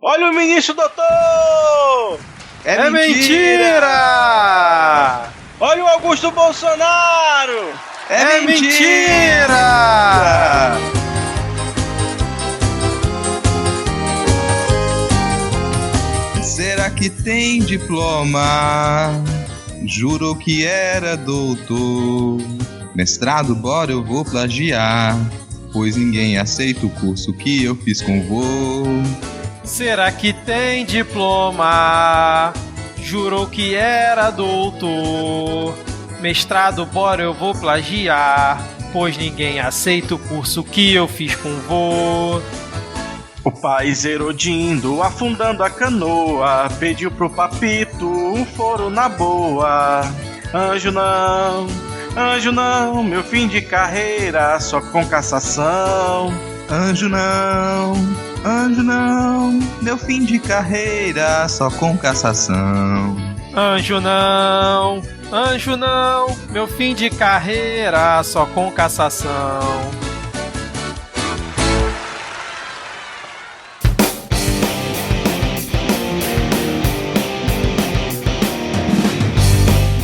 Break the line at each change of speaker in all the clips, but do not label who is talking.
Olha o ministro doutor!
É mentira!
Olha o Augusto Bolsonaro!
É mentira! Será que tem diploma? Jurou que era doutor. Mestrado, bora, eu vou plagiar, pois ninguém aceita o curso que eu fiz com vô.
Será que tem diploma? Jurou que era doutor. Mestrado, bora, eu vou plagiar, pois ninguém aceita o curso que eu fiz com vô.
O país erodindo, afundando a canoa, pediu pro papito um foro na boa. Anjo não, meu fim de carreira, só com cassação.
Anjo não, meu fim de carreira, só com cassação.
Anjo não, meu fim de carreira, só com cassação.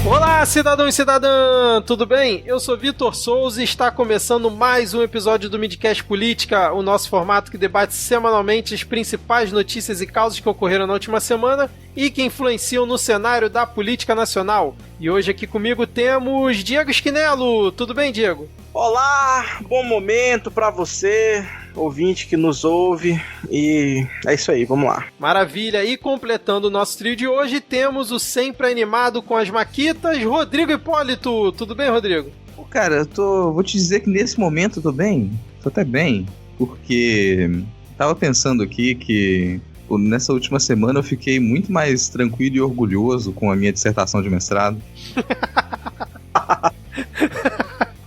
Olá, cidadão e cidadã, tudo bem? Eu sou Vitor Souza e está começando mais um episódio do Midcast Política, o nosso formato que debate semanalmente as principais notícias e causas que ocorreram na última semana e que influenciam no cenário da política nacional. E hoje aqui comigo temos Diego Schinello. Tudo bem, Diego?
Olá, bom momento pra você, ouvinte que nos ouve, e é isso aí, vamos lá.
Maravilha, e completando o nosso trio de hoje, temos o sempre animado com as maquitas, Rodrigo Hipólito. Tudo bem, Rodrigo?
Cara, vou te dizer que nesse momento eu tô bem, tô até bem, porque tava pensando aqui que nessa última semana eu fiquei muito mais tranquilo e orgulhoso com a minha dissertação de mestrado.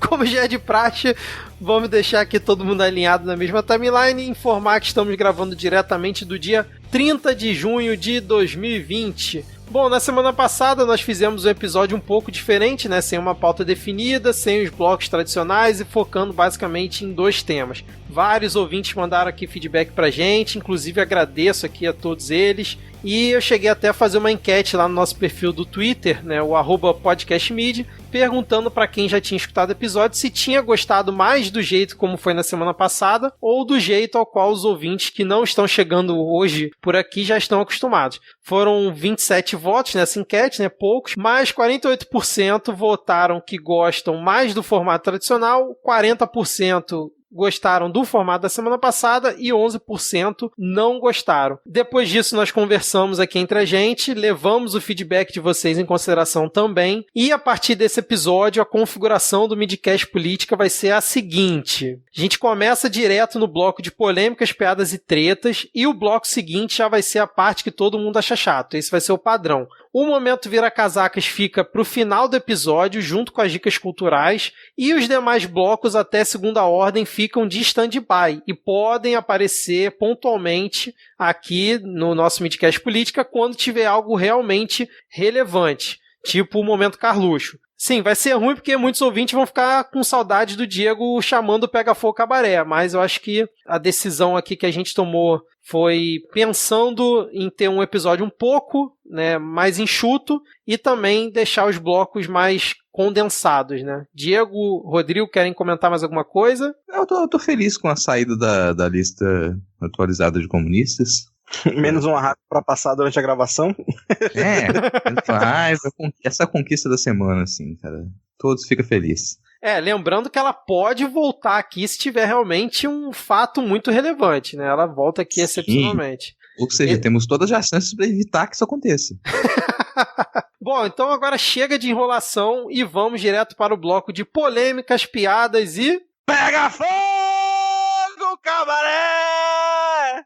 Como já é de praxe, vamos deixar aqui todo mundo alinhado na mesma timeline e informar que estamos gravando diretamente do dia 30 de junho de 2020. Bom, na semana passada nós fizemos um episódio um pouco diferente, né? Sem uma pauta definida, sem os blocos tradicionais e focando basicamente em dois temas. Vários ouvintes mandaram aqui feedback pra gente, inclusive agradeço aqui a todos eles. E eu cheguei até a fazer uma enquete lá no nosso perfil do Twitter, né, o @podcastmid, perguntando para quem já tinha escutado o episódio se tinha gostado mais do jeito como foi na semana passada ou do jeito ao qual os ouvintes que não estão chegando hoje por aqui já estão acostumados. Foram 27 votos nessa enquete, né, poucos, mas 48% votaram que gostam mais do formato tradicional, 40% gostaram do formato da semana passada e 11% não gostaram. Depois disso, nós conversamos aqui entre a gente, levamos o feedback de vocês em consideração também, e a partir desse episódio, a configuração do Midcast Política vai ser a seguinte. A gente começa direto no bloco de polêmicas, piadas e tretas, e o bloco seguinte já vai ser a parte que todo mundo acha chato. Esse vai ser o padrão. O Momento Vira Casacas fica para o final do episódio, junto com as dicas culturais, e os demais blocos até segunda ordem ficam de stand-by e podem aparecer pontualmente aqui no nosso Midcast Política quando tiver algo realmente relevante, tipo o Momento Carluxo. Sim, vai ser ruim porque muitos ouvintes vão ficar com saudade do Diego chamando o Pega Fogo Cabaré, mas eu acho que a decisão aqui que a gente tomou foi pensando em ter um episódio um pouco, né, mais enxuto e também deixar os blocos mais condensados, né? Diego, Rodrigo, querem comentar mais alguma coisa?
Eu tô feliz com a saída da lista atualizada de comunistas.
Menos uma rádio pra passar durante a gravação.
Essa conquista da semana, assim, cara. Todos ficam felizes.
Lembrando que ela pode voltar aqui se tiver realmente um fato muito relevante, né? Ela volta aqui excepcionalmente.
Ou seja, temos todas as chances para evitar que isso aconteça.
Bom, então agora chega de enrolação e vamos direto para o bloco de polêmicas, piadas e...
Pega fogo, cabaré!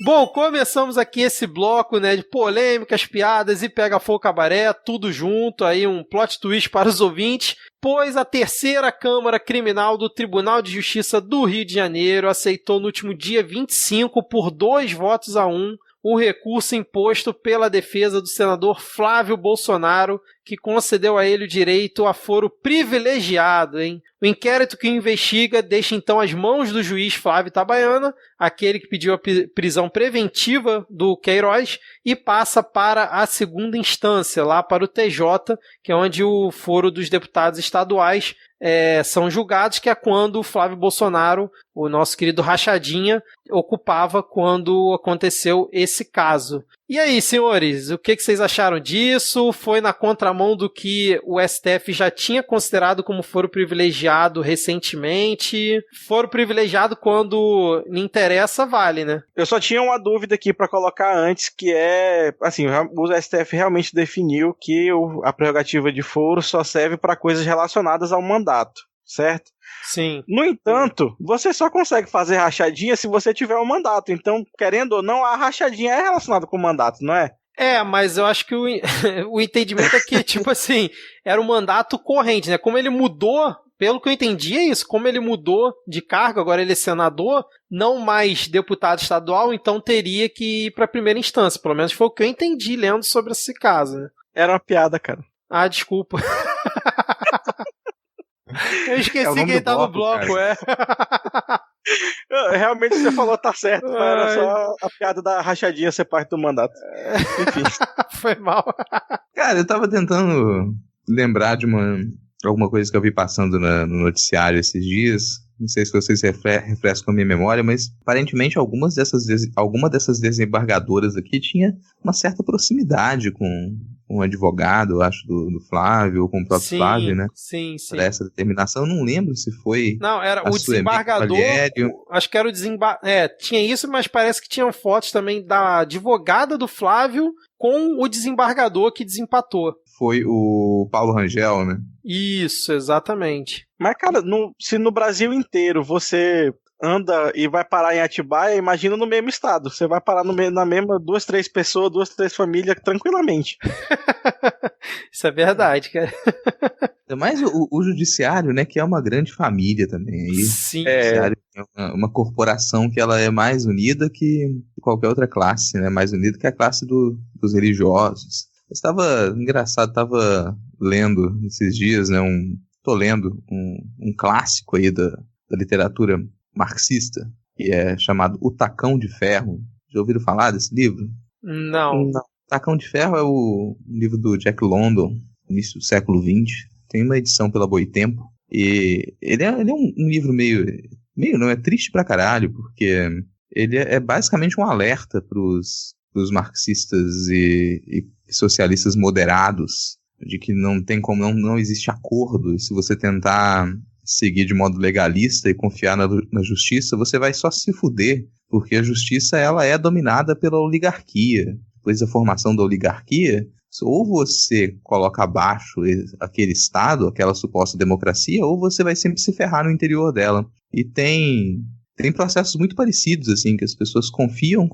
Bom, começamos aqui esse bloco, né, de polêmicas, piadas e Pega Fogo Cabaré, tudo junto, aí um plot twist para os ouvintes, pois a terceira Câmara Criminal do Tribunal de Justiça do Rio de Janeiro aceitou no último dia 25, por 2 votos a 1, o recurso imposto pela defesa do senador Flávio Bolsonaro, que concedeu a ele o direito a foro privilegiado, hein? O inquérito que o investiga deixa então as mãos do juiz Flávio Itabaiana, aquele que pediu a prisão preventiva do Queiroz, e passa para a segunda instância, lá para o TJ, que é onde o foro dos deputados estaduais são julgados, que é quando o Flávio Bolsonaro, o nosso querido Rachadinha, ocupava quando aconteceu esse caso. E aí, senhores, o que vocês acharam disso? Foi na contramão do que o STF já tinha considerado como foro privilegiado recentemente? Foro privilegiado, quando lhe interessa, vale, né?
Eu só tinha uma dúvida aqui pra colocar antes, que é, assim, o STF realmente definiu que a prerrogativa de foro só serve para coisas relacionadas ao mandato, certo?
Sim.
No entanto, você só consegue fazer rachadinha se você tiver um mandato. Então, querendo ou não, a rachadinha é relacionada com o mandato, não é?
Mas eu acho que o entendimento é que, tipo assim, era um mandato corrente, né? Como ele mudou, pelo que eu entendi é isso, como ele mudou de cargo, agora ele é senador, não mais deputado estadual, então teria que ir para a primeira instância. Pelo menos foi o que eu entendi lendo sobre esse caso, né?
Era uma piada, cara.
Ah, desculpa. Eu esqueci que ele tá no bloco,
Realmente você falou tá certo, era só a piada da rachadinha ser parte do mandato. Enfim.
Foi mal.
Cara, eu tava tentando lembrar de alguma coisa que eu vi passando no noticiário esses dias. Não sei se vocês refrescam a minha memória, mas aparentemente alguma dessas desembargadoras aqui tinha uma certa proximidade com um advogado, eu acho, do Flávio, ou com o próprio Flávio, né?
Sim.
Para essa determinação, eu não lembro se foi.
Não, era o desembargador. Acho que era o desembargador. Tinha isso, mas parece que tinham fotos também da advogada do Flávio com o desembargador que desempatou.
Foi o Paulo Rangel, né?
Isso, exatamente.
Mas, cara, se no Brasil inteiro você anda e vai parar em Atibaia, imagina no mesmo estado. Você vai parar na mesma 2, 3 pessoas, 2, 3 famílias tranquilamente.
Isso é verdade, cara.
Mas o judiciário, né, que é uma grande família também. Aí,
sim.
O judiciário é uma corporação que ela é mais unida que qualquer outra classe, né? Mais unida que a classe dos religiosos. Tava lendo esses dias, né? Tô lendo um clássico aí da literatura marxista, que é chamado O Tacão de Ferro. Já ouviram falar desse livro?
Não.
Tacão de Ferro é um livro do Jack London, início do século XX. Tem uma edição pela Boitempo. E ele é um livro meio não, é triste pra caralho, porque ele é basicamente um alerta pros marxistas e socialistas moderados, de que não tem como, não existe acordo, e se você tentar seguir de modo legalista e confiar na justiça, você vai só se fuder, porque a justiça ela é dominada pela oligarquia. Depois da formação da oligarquia, ou você coloca abaixo aquele Estado, aquela suposta democracia, ou você vai sempre se ferrar no interior dela. E tem processos muito parecidos, assim, que as pessoas confiam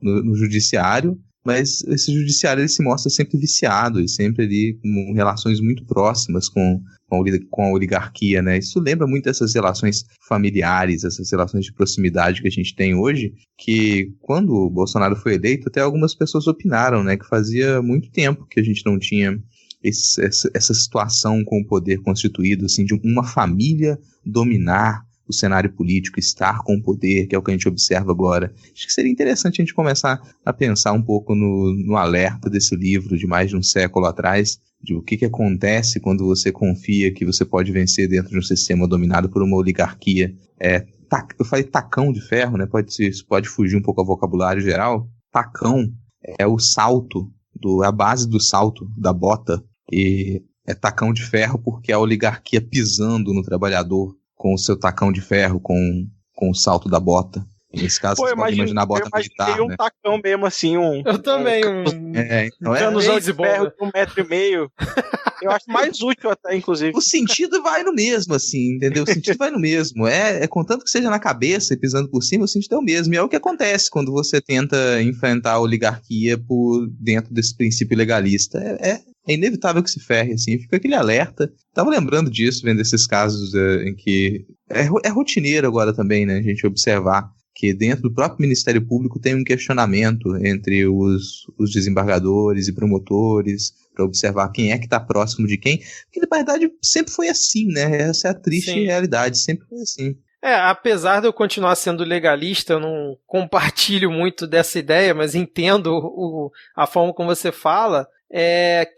no judiciário, mas esse judiciário ele se mostra sempre viciado e sempre ali com relações muito próximas com a oligarquia, né? Isso lembra muito essas relações familiares, essas relações de proximidade que a gente tem hoje, que quando o Bolsonaro foi eleito, até algumas pessoas opinaram, né, que fazia muito tempo que a gente não tinha essa situação com o poder constituído, assim, de uma família dominar o cenário político, estar com o poder, que é o que a gente observa agora. Acho que seria interessante a gente começar a pensar um pouco no alerta desse livro de mais de um século atrás, de o que acontece quando você confia que você pode vencer dentro de um sistema dominado por uma oligarquia. Eu falei tacão de ferro, né? Pode fugir um pouco ao vocabulário geral. Tacão é o salto, a base do salto da bota, e é tacão de ferro porque a oligarquia pisando no trabalhador com o seu tacão de ferro, com o salto da bota. Nesse caso, você pode imaginar a bota militar,
um tacão mesmo, assim,
Eu também,
canuzão de ferro de 1,5 metro. Eu acho mais útil até, inclusive.
O sentido vai no mesmo, assim, entendeu? O sentido vai no mesmo. Contanto que seja na cabeça e pisando por cima, o sentido é o mesmo. E é o que acontece quando você tenta enfrentar a oligarquia por dentro desse princípio legalista. É inevitável que se ferre, assim, fica aquele alerta. Tava lembrando disso, vendo esses casos em que... É rotineiro agora também, né, a gente observar que dentro do próprio Ministério Público tem um questionamento entre os desembargadores e promotores, pra observar quem é que tá próximo de quem, porque na verdade sempre foi assim, né? Essa é a triste realidade, sempre foi assim.
Apesar de eu continuar sendo legalista, eu não compartilho muito dessa ideia, mas entendo a forma como você fala.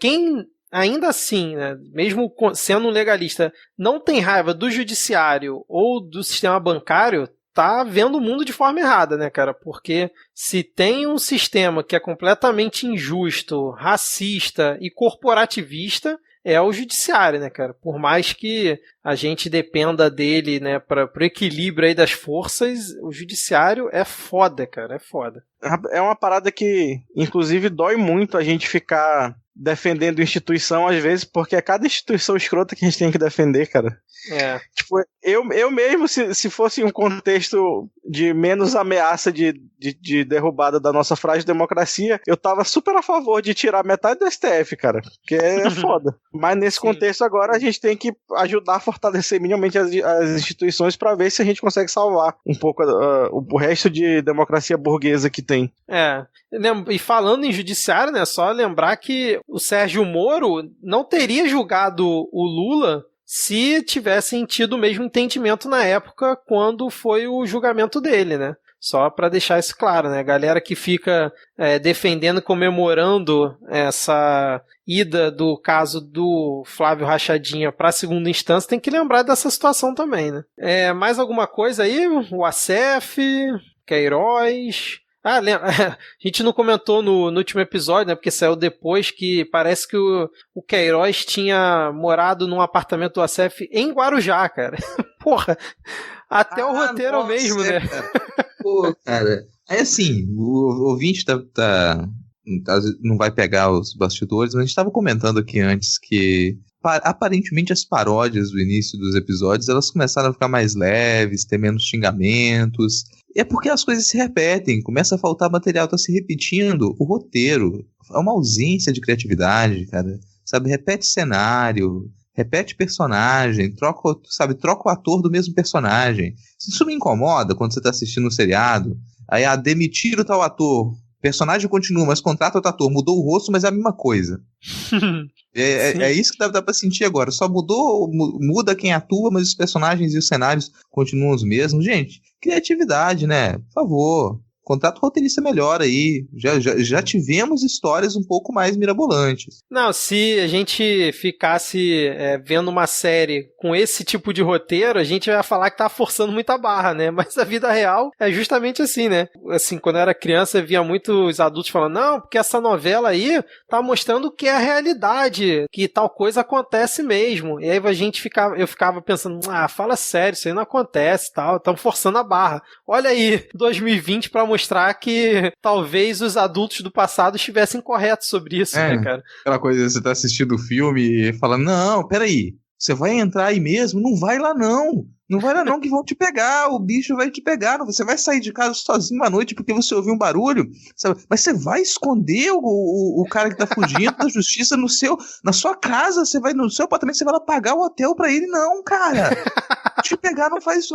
Quem, ainda assim, né, mesmo sendo um legalista, não tem raiva do judiciário ou do sistema bancário, tá vendo o mundo de forma errada, né, cara? Porque se tem um sistema que é completamente injusto, racista e corporativista, é o judiciário, né, cara? Por mais que a gente dependa dele, né, para o equilíbrio aí das forças, o judiciário é foda, cara, é foda.
É uma parada que, inclusive, dói muito a gente ficar defendendo instituição às vezes, porque é cada instituição escrota que a gente tem que defender, cara. Tipo, eu mesmo, se fosse um contexto de menos ameaça de derrubada da nossa frágil democracia, eu tava super a favor de tirar metade do STF, cara, porque é foda. Mas nesse contexto agora a gente tem que ajudar a fortalecer minimamente as instituições pra ver se a gente consegue salvar um pouco o resto de democracia burguesa que tem.
E falando em judiciário, né, só lembrar que o Sérgio Moro não teria julgado o Lula se tivessem tido o mesmo entendimento na época quando foi o julgamento dele, né? Só para deixar isso claro, né? A galera que fica defendendo, comemorando essa ida do caso do Flávio Rachadinha para a segunda instância tem que lembrar dessa situação também, né? Mais alguma coisa aí? O ACF, Queiroz... A gente não comentou no último episódio, né? Porque saiu depois que parece que o Queiroz tinha morado num apartamento do ACF em Guarujá, cara. Porra, até o roteiro mesmo, né?
Cara. Pô, cara. Aí assim, o ouvinte não vai pegar os bastidores, mas a gente estava comentando aqui antes que aparentemente as paródias do início dos episódios elas começaram a ficar mais leves, ter menos xingamentos. É porque as coisas se repetem, começa a faltar material, tá se repetindo o roteiro. É uma ausência de criatividade, cara. Sabe, repete cenário, repete personagem, troca o ator do mesmo personagem. Isso me incomoda quando você tá assistindo um seriado. Aí, demitiram tal ator. Personagem continua, mas contrata outro ator. Mudou o rosto, mas é a mesma coisa. É isso que dá pra sentir agora. Só muda quem atua, mas os personagens e os cenários continuam os mesmos. Gente, criatividade, né? Por favor. Contrato roteirista melhor aí. Já tivemos histórias um pouco mais mirabolantes.
Não, se a gente ficasse vendo uma série com esse tipo de roteiro, a gente ia falar que tá forçando muita barra, né? Mas a vida real é justamente assim, né? Assim, quando eu era criança, eu via muitos adultos falando, não, porque essa novela aí tá mostrando o que é a realidade, que tal coisa acontece mesmo. E aí eu ficava pensando, fala sério, isso aí não acontece, tal, estão forçando a barra. Olha aí, 2020 pra mostrar que talvez os adultos do passado estivessem corretos sobre isso, né, cara?
Aquela coisa, você tá assistindo o filme e fala, não, peraí, você vai entrar aí mesmo? Não vai lá não. Não vai lá não que vão te pegar, o bicho vai te pegar, você vai sair de casa sozinho à noite porque você ouviu um barulho, sabe? Mas você vai esconder o cara que tá fugindo da justiça na sua casa, você vai no seu apartamento, você vai lá pagar o hotel pra ele, não, cara. Te pegar não faz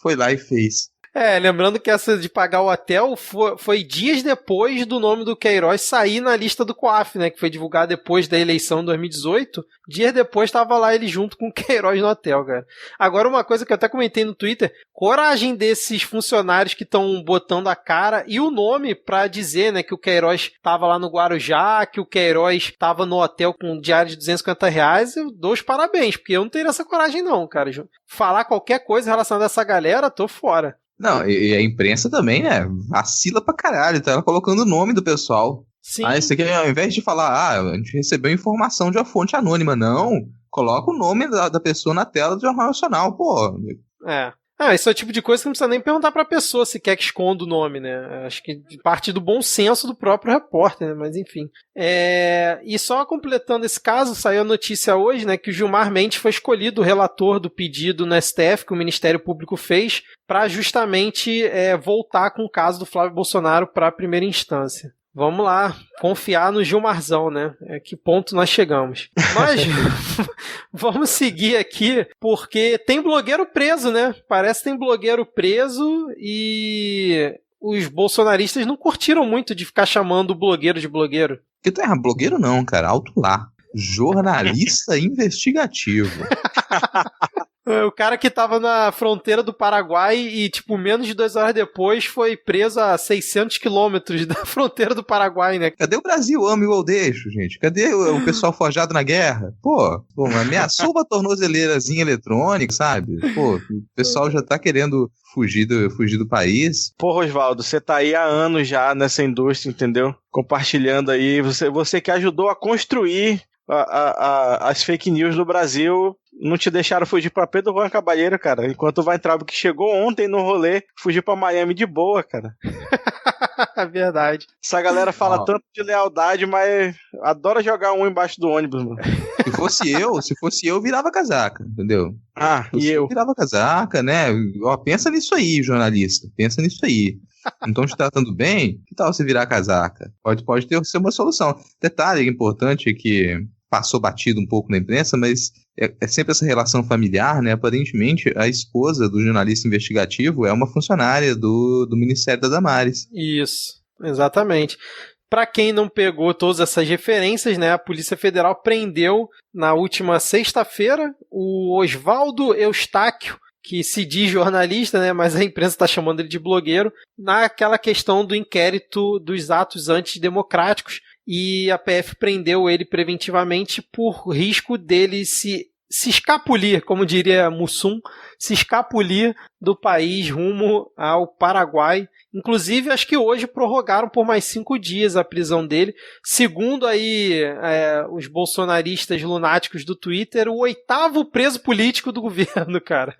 foi lá e fez.
Lembrando que essa de pagar o hotel foi dias depois do nome do Queiroz sair na lista do COAF, né? Que foi divulgado depois da eleição de 2018. Dias depois estava lá ele junto com o Queiroz no hotel, cara. Agora, uma coisa que eu até comentei no Twitter, coragem desses funcionários que estão botando a cara e o nome pra dizer, né, que o Queiroz estava lá no Guarujá, que o Queiroz estava no hotel com um diário de R$250, eu dou os parabéns, porque eu não teria essa coragem não, cara. Falar qualquer coisa relacionada a essa galera, tô fora.
Não, e a imprensa também, né? Vacila pra caralho, tá ela colocando o nome do pessoal.
Sim.
Isso aqui, ao invés de falar, a gente recebeu informação de uma fonte anônima, não. Coloca o nome da pessoa na tela do Jornal Nacional, pô.
Esse é o tipo de coisa que não precisa nem perguntar pra pessoa se quer que esconda o nome, né? Acho que parte do bom senso do próprio repórter, né? Mas enfim. E só completando esse caso, saiu a notícia hoje, né, que o Gilmar Mendes foi escolhido o relator do pedido no STF que o Ministério Público fez para justamente voltar com o caso do Flávio Bolsonaro para a primeira instância. Vamos lá, confiar no Gilmarzão, né? Que ponto nós chegamos. Mas vamos seguir aqui, porque tem blogueiro preso, né? Parece que tem blogueiro preso e os bolsonaristas não curtiram muito de ficar chamando o blogueiro de blogueiro.
Que tu erra, blogueiro não, cara, alto lá. Jornalista investigativo.
O cara que tava na fronteira do Paraguai e, tipo, menos de 2 horas depois foi preso a 600 quilômetros da fronteira do Paraguai, né?
Cadê o Brasil? Amo e eu deixo, gente. Cadê o pessoal forjado na guerra? Pô, ameaçou uma tornozeleirazinha eletrônica, sabe? Pô, o pessoal já tá querendo fugir do país.
Pô, Oswaldo, você tá aí há anos já nessa indústria, entendeu? Compartilhando aí. Você que ajudou a construir as fake news do Brasil. Não te deixaram fugir pra Pedro Juan Caballero, cara. Enquanto o Weintraub, que chegou ontem no rolê, fugiu pra Miami de boa, cara.
É verdade.
Essa galera fala tanto de lealdade, mas adora jogar um embaixo do ônibus, mano.
Se fosse eu, virava casaca, entendeu?
E eu?
Virava casaca, né? Ó, pensa nisso aí, jornalista. Pensa nisso aí. Não estão te tratando bem? Que tal você virar casaca? Pode ser uma solução. Detalhe importante é que passou batido um pouco na imprensa, mas é sempre essa relação familiar, né? Aparentemente, a esposa do jornalista investigativo é uma funcionária do Ministério da Damares.
Isso, exatamente. Para quem não pegou todas essas referências, né, a Polícia Federal prendeu na última sexta-feira o Oswaldo Eustáquio, que se diz jornalista, né, mas a imprensa está chamando ele de blogueiro, naquela questão do inquérito dos atos antidemocráticos. E a PF prendeu ele preventivamente por risco dele se escapulir, como diria Mussum, se escapulir do país rumo ao Paraguai. Inclusive, acho que hoje prorrogaram por mais 5 dias a prisão dele. Segundo aí os bolsonaristas lunáticos do Twitter, o 8º preso político do governo, cara.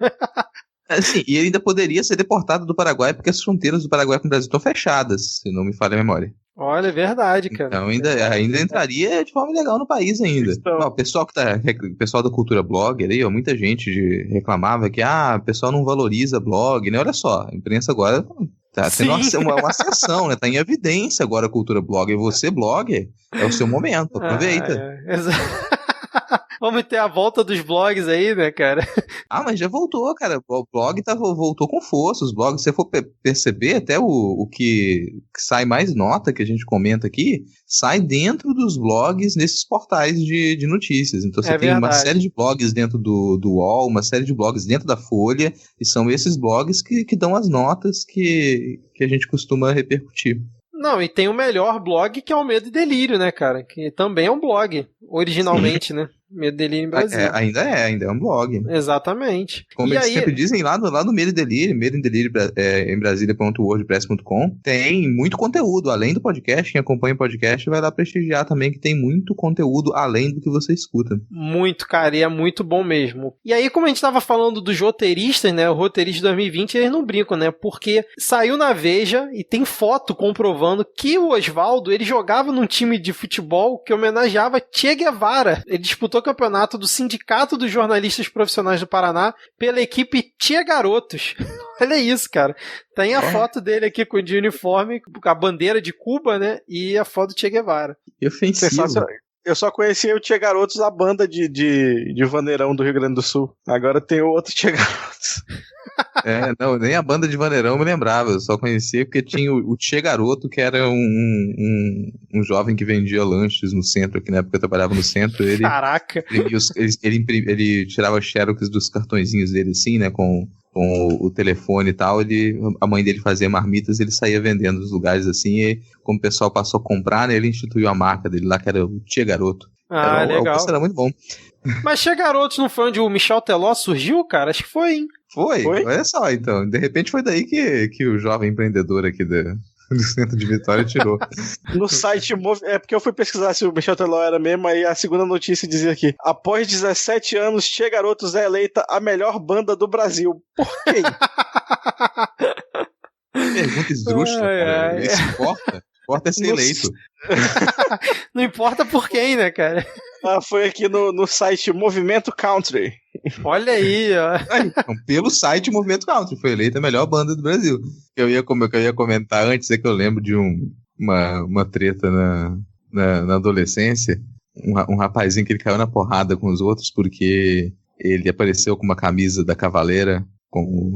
Sim, e ele ainda poderia ser deportado do Paraguai porque as fronteiras do Paraguai com o Brasil estão fechadas, se não me falha a memória.
Olha, é verdade, cara.
Então ainda entraria de forma legal no país ainda. O pessoal pessoal da cultura blogger aí, muita gente reclamava que o pessoal não valoriza blog, né? Olha só, a imprensa agora tá tendo uma ascensão, né? Tá em evidência agora a cultura blogger. Você, blogger, é o seu momento, aproveita.
Vamos ter a volta dos blogs aí, né, cara?
Mas já voltou, cara. O blog voltou com força. Os blogs, se você for perceber, até o que sai mais nota, que a gente comenta aqui, sai dentro dos blogs nesses portais de notícias. Então você tem uma série de blogs dentro do UOL, uma série de blogs dentro da Folha, e são esses blogs que dão as notas que a gente costuma repercutir.
Não, e tem o melhor blog, que é o Medo e Delírio, né, cara? Que também é um blog, originalmente, né? Medo e Delírio em Brasil.
Ainda é um blog.
Exatamente.
Como eles sempre dizem, lá no Medo e Delírio, Medo e Delírio em Brasília.wordpress.com, tem muito conteúdo, além do podcast. Quem acompanha o podcast vai lá prestigiar também, que tem muito conteúdo além do que você escuta.
Muito, cara, e é muito bom mesmo. E aí, como a gente tava falando dos roteiristas, né, o roteirista de 2020, eles não brincam, né, porque saiu na Veja e tem foto comprovando que o Oswaldo, ele jogava num time de futebol que homenageava Che Guevara. Ele disputou o campeonato do Sindicato dos Jornalistas Profissionais do Paraná pela equipe Che Garotos. Olha isso, cara. Tem a foto dele aqui de uniforme, com a bandeira de Cuba, né, e a foto do Che Guevara.
Eu só conhecia o Che Garotos, a banda de vaneirão do Rio Grande do Sul. Agora tem o outro Che Garotos.
Nem a banda de vaneirão eu me lembrava, eu só conhecia porque tinha o Che Garoto, que era um jovem que vendia lanches no centro, que na época eu trabalhava no centro.
Caraca!
Ele tirava xerox dos cartõezinhos dele, assim, né, com o telefone e tal. A mãe dele fazia marmitas, ele saía vendendo nos lugares assim, e como o pessoal passou a comprar, né, ele instituiu a marca dele lá, que era o Che Garoto.
Legal.
Era muito bom.
Mas Che Garotos não foi onde o Michel Teló surgiu, cara? Acho que foi, hein?
Foi? Olha só, então. De repente foi daí que o jovem empreendedor aqui do centro de Vitória tirou.
No site, porque eu fui pesquisar se o Michel Teló era mesmo, aí a segunda notícia dizia aqui: após 17 anos, Che Garotos é eleita a melhor banda do Brasil. Por quê?
Pergunta esdrúxula, cara. Isso importa? Importa é ser eleito.
Não importa por quem, né, cara?
Foi aqui no site Movimento Country.
Olha aí, ó.
Então, pelo site Movimento Country, foi eleita a melhor banda do Brasil. Eu ia comentar antes, é que eu lembro de uma treta na adolescência. Um rapazinho que ele caiu na porrada com os outros porque ele apareceu com uma camisa da Cavaleira, com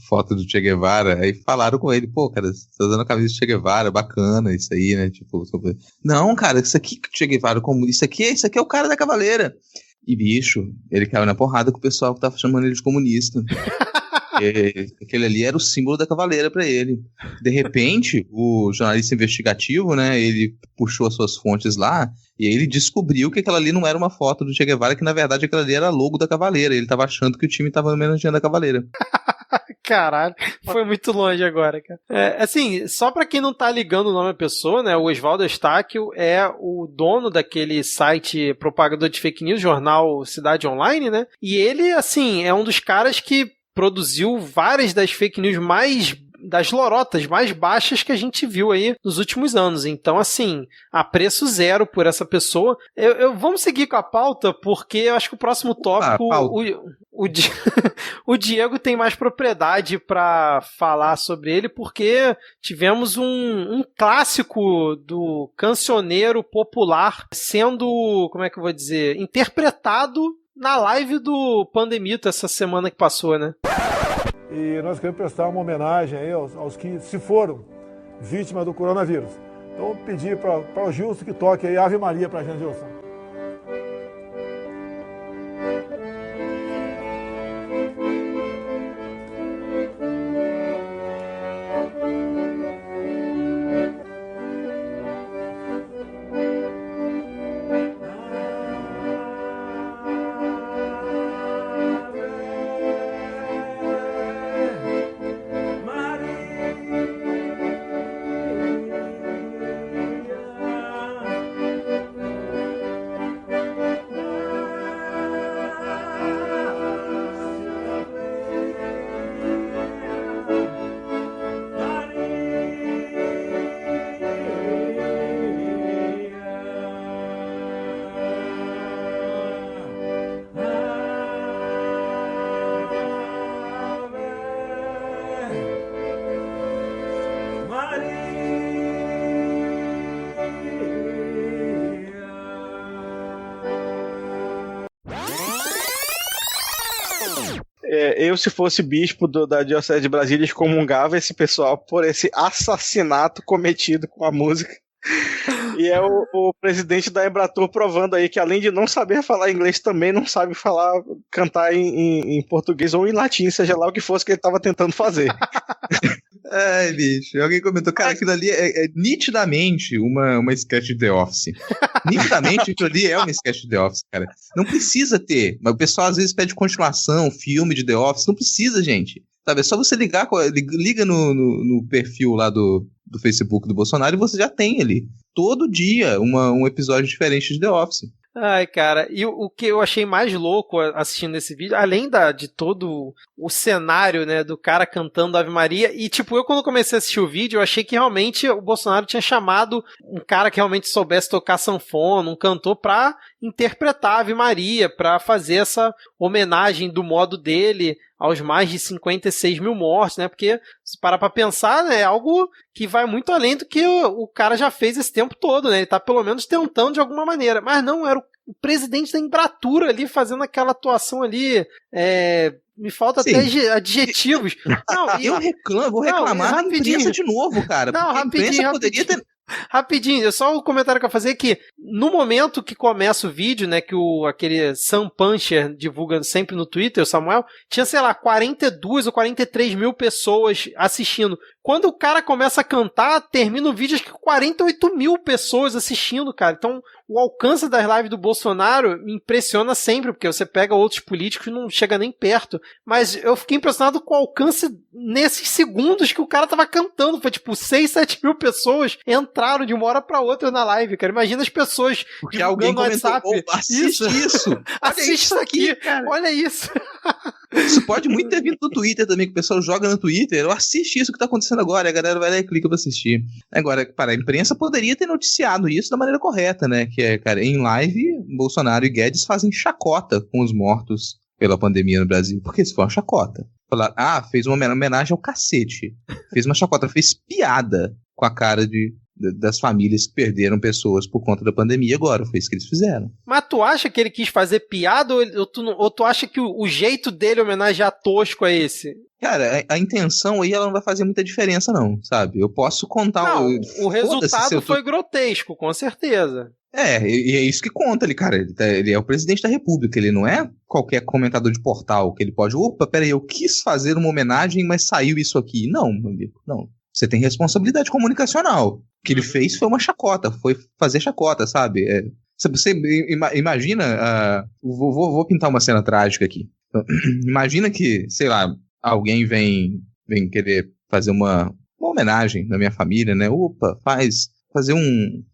foto do Che Guevara, aí falaram com ele, pô, cara, você tá usando a camisa do Che Guevara, bacana isso aí, né, tipo, não, cara, isso aqui que o Che Guevara, isso aqui é o cara da Cavaleira. E, bicho, ele caiu na porrada com o pessoal que tava chamando ele de comunista. Aquele ali era o símbolo da Cavaleira pra ele. De repente, o jornalista investigativo, né, ele puxou as suas fontes lá, e aí ele descobriu que aquela ali não era uma foto do Che Guevara, que na verdade aquela ali era logo da Cavaleira. Ele tava achando que o time tava homenageando a Cavaleira.
Caralho, foi muito longe agora, cara. Assim, só pra quem não tá ligando o nome da pessoa, né, o Oswaldo Eustáquio é o dono daquele site propagador de fake news, jornal Cidade Online, né, e ele, assim, é um dos caras que produziu várias das fake news das lorotas mais baixas que a gente viu aí nos últimos anos. Então, assim, apreço zero por essa pessoa. Vamos seguir com a pauta, porque eu acho que o próximo tópico, o Diego tem mais propriedade para falar sobre ele, porque tivemos um clássico do cancioneiro popular sendo, como é que eu vou dizer, interpretado na live do Pandemito essa semana que passou, né?
E nós queremos prestar uma homenagem aí aos que se foram vítimas do coronavírus. Então, pedir para o Gilson que toque aí Ave Maria para a gente, Gilson.
Eu, se fosse bispo da Diocese de Brasília, excomungava esse pessoal por esse assassinato cometido com a música. E é o presidente da Embratur provando aí que, além de não saber falar inglês, também não sabe cantar em português ou em latim, seja lá o que fosse que ele estava tentando fazer.
Ai, bicho, alguém comentou, cara, aquilo ali é nitidamente uma sketch de The Office. Nitidamente aquilo ali é uma sketch de The Office, cara. Não precisa ter, mas o pessoal às vezes pede continuação, filme de The Office, não precisa, gente. Sabe, é só você liga no perfil lá do Facebook do Bolsonaro e você já tem ali, todo dia, um episódio diferente de The Office.
Ai, cara, e o que eu achei mais louco assistindo esse vídeo, além de todo o cenário, né, do cara cantando Ave Maria, e tipo, eu quando comecei a assistir o vídeo, eu achei que realmente o Bolsonaro tinha chamado um cara que realmente soubesse tocar sanfona, um cantor, pra interpretar Ave Maria, pra fazer essa homenagem do modo dele aos mais de 56 mil mortos, né? Porque, se parar pra pensar, né, é algo que vai muito além do que o cara já fez esse tempo todo, né? Ele tá pelo menos tentando de alguma maneira. Mas não, era o presidente da Embratur ali fazendo aquela atuação ali. Me falta até adjetivos. Não,
vou reclamar da imprensa de novo, cara.
Não, rapidinho.
Poderia ter...
Rapidinho, só o comentário que eu vou fazer é que no momento que começa o vídeo, né, que aquele Sam Puncher divulga sempre no Twitter, o Samuel, tinha, sei lá, 42 ou 43 mil pessoas assistindo. Quando o cara começa a cantar, termina o vídeo, acho que 48 mil pessoas assistindo, cara. Então, o alcance das lives do Bolsonaro me impressiona sempre, porque você pega outros políticos e não chega nem perto. Mas eu fiquei impressionado com o alcance nesses segundos que o cara tava cantando. Foi tipo 6, 7 mil pessoas entraram de uma hora pra outra na live, cara. Imagina as pessoas
porque alguém no WhatsApp. Assiste isso.
Assiste isso aqui, cara. Olha isso.
Isso pode muito ter vindo do Twitter também, que o pessoal joga no Twitter. Assiste isso que tá acontecendo agora. A galera vai lá e clica pra assistir. Agora, para a imprensa poderia ter noticiado isso da maneira correta, né? Que é, cara, em live, Bolsonaro e Guedes fazem chacota com os mortos pela pandemia no Brasil. Porque isso foi uma chacota. Falaram, fez uma homenagem ao cacete. Fez uma chacota, fez piada com a cara de das famílias que perderam pessoas por conta da pandemia agora. Foi isso que eles fizeram.
Mas tu acha que ele quis fazer piada ou tu acha que o jeito dele homenagear Tosco é esse?
Cara, a intenção aí ela não vai fazer muita diferença não, sabe? Eu posso contar...
o resultado foi grotesco, com certeza.
E é isso que conta ali, cara. Ele é o presidente da República, ele não é qualquer comentador de portal que ele pode... Opa, peraí, eu quis fazer uma homenagem, mas saiu isso aqui. Não, meu amigo, não. Você tem responsabilidade comunicacional. O que ele fez foi uma chacota, foi fazer chacota, sabe? Você imagina... Vou pintar uma cena trágica aqui. Imagina que, sei lá, alguém vem querer fazer uma homenagem na minha família, né? Opa,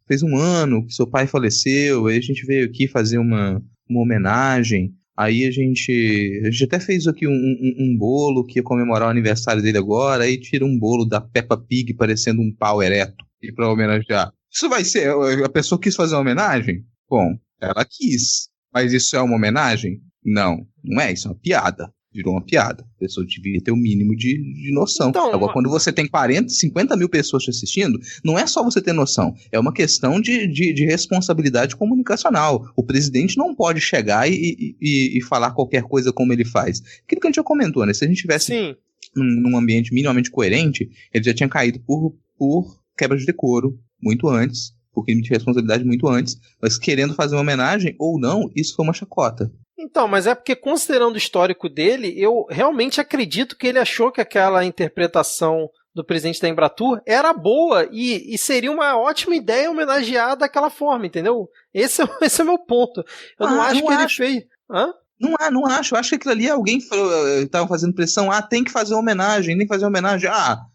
fez um ano que seu pai faleceu, aí a gente veio aqui fazer uma homenagem, aí a gente até fez aqui um bolo que ia comemorar o aniversário dele agora, aí tira um bolo da Peppa Pig parecendo um pau ereto pra homenagear. Isso vai ser... A pessoa quis fazer uma homenagem? Bom, ela quis. Mas isso é uma homenagem? Não, não é, isso é uma piada. Virou uma piada. A pessoa devia ter o mínimo de noção. Então, agora, quando você tem 40, 50 mil pessoas te assistindo, não é só você ter noção. É uma questão de responsabilidade comunicacional. O presidente não pode chegar e falar qualquer coisa como ele faz. Aquilo que a gente já comentou, né? Se a gente tivesse num ambiente minimamente coerente, ele já tinha caído por quebra de decoro muito antes, por crime de responsabilidade muito antes, mas querendo fazer uma homenagem ou não, isso foi uma chacota.
Então, mas é porque, considerando o histórico dele, eu realmente acredito que ele achou que aquela interpretação do presidente da Embratur era boa e seria uma ótima ideia homenagear daquela forma, entendeu? Esse é o meu ponto. Eu não acho que ele fez... Hã?
Não acho. Eu acho que aquilo ali alguém estava fazendo pressão. Tem que fazer homenagem, nem fazer homenagem.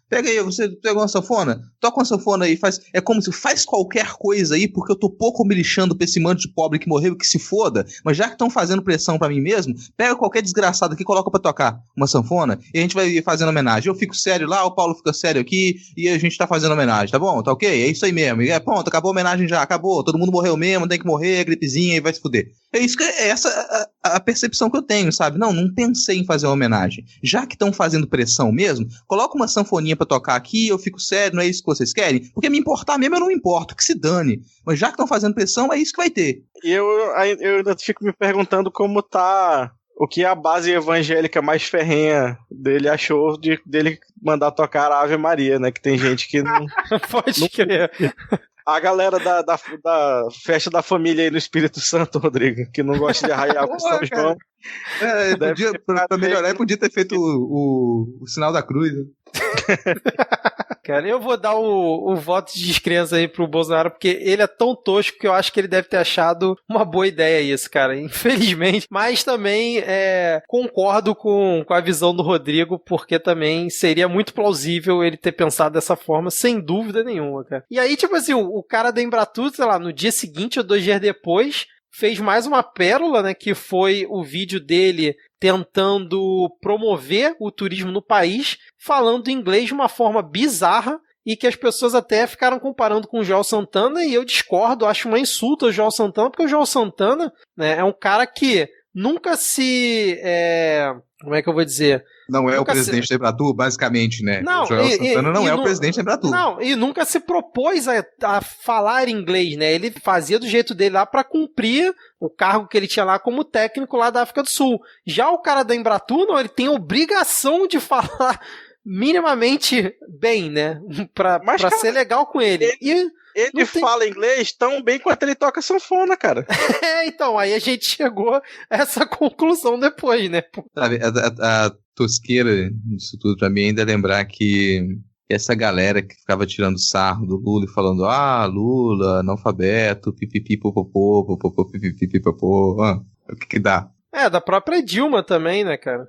Pega aí, você pegou uma sanfona? Toca uma sanfona aí, faz. É como se faz qualquer coisa aí, porque eu tô pouco me lixando pra esse manto de pobre que morreu, que se foda. Mas já que estão fazendo pressão pra mim mesmo, pega qualquer desgraçado aqui e coloca pra tocar uma sanfona e a gente vai fazendo homenagem. Eu fico sério lá, o Paulo fica sério aqui e a gente tá fazendo homenagem, tá bom? Tá ok? É isso aí mesmo. E pronto, acabou a homenagem já, acabou. Todo mundo morreu mesmo, tem que morrer, gripezinha e vai se fuder. É isso que é essa a percepção que eu tenho, sabe? Não pensei em fazer uma homenagem. Já que estão fazendo pressão mesmo, coloca uma sanfoninha pra tocar aqui, eu fico sério, não é isso que vocês querem? Porque me importar mesmo eu não me importo, que se dane. Mas já que estão fazendo pressão, é isso que vai ter.
E eu ainda fico me perguntando como tá... O que a base evangélica mais ferrenha dele achou dele mandar tocar a Ave Maria, né? Que tem gente que não...
Pode crer.
A galera da festa da família aí no Espírito Santo, Rodrigo, que não gosta de arraiar com São João.
Pra melhorar, podia ter feito o sinal da cruz. Né?
Cara, eu vou dar o voto de descrença aí pro Bolsonaro, porque ele é tão tosco que eu acho que ele deve ter achado uma boa ideia isso, cara, infelizmente. Mas também concordo com a visão do Rodrigo, porque também seria muito plausível ele ter pensado dessa forma, sem dúvida nenhuma, cara. E aí, tipo assim, o cara da Embratur, sei lá, no dia seguinte ou 2 dias depois, fez mais uma pérola, né, que foi o vídeo dele tentando promover o turismo no país, falando inglês de uma forma bizarra e que as pessoas até ficaram comparando com o Joel Santana, e eu discordo, acho uma insulta ao Joel Santana, porque o Joel Santana, né, é um cara que nunca se... como é que eu vou dizer?
Não é o presidente da Embratur, basicamente, né?
Não,
o Joel Santana não é o presidente da Embratur.
Não, e nunca se propôs a falar inglês, né? Ele fazia do jeito dele lá para cumprir o cargo que ele tinha lá como técnico lá da África do Sul. Já o cara da Embratur, não, ele tem obrigação de falar minimamente bem, né? Pra ser legal com ele.
Ele fala inglês tão bem quanto ele toca sanfona, cara.
Então, aí a gente chegou a essa conclusão depois, né?
Sabe, a tosqueira disso tudo pra mim ainda é lembrar que essa galera que ficava tirando sarro do Lula e falando, Lula, analfabeto, pipipipopopô, popopô, pipipipopô, o que dá?
Da própria Dilma também, né, cara?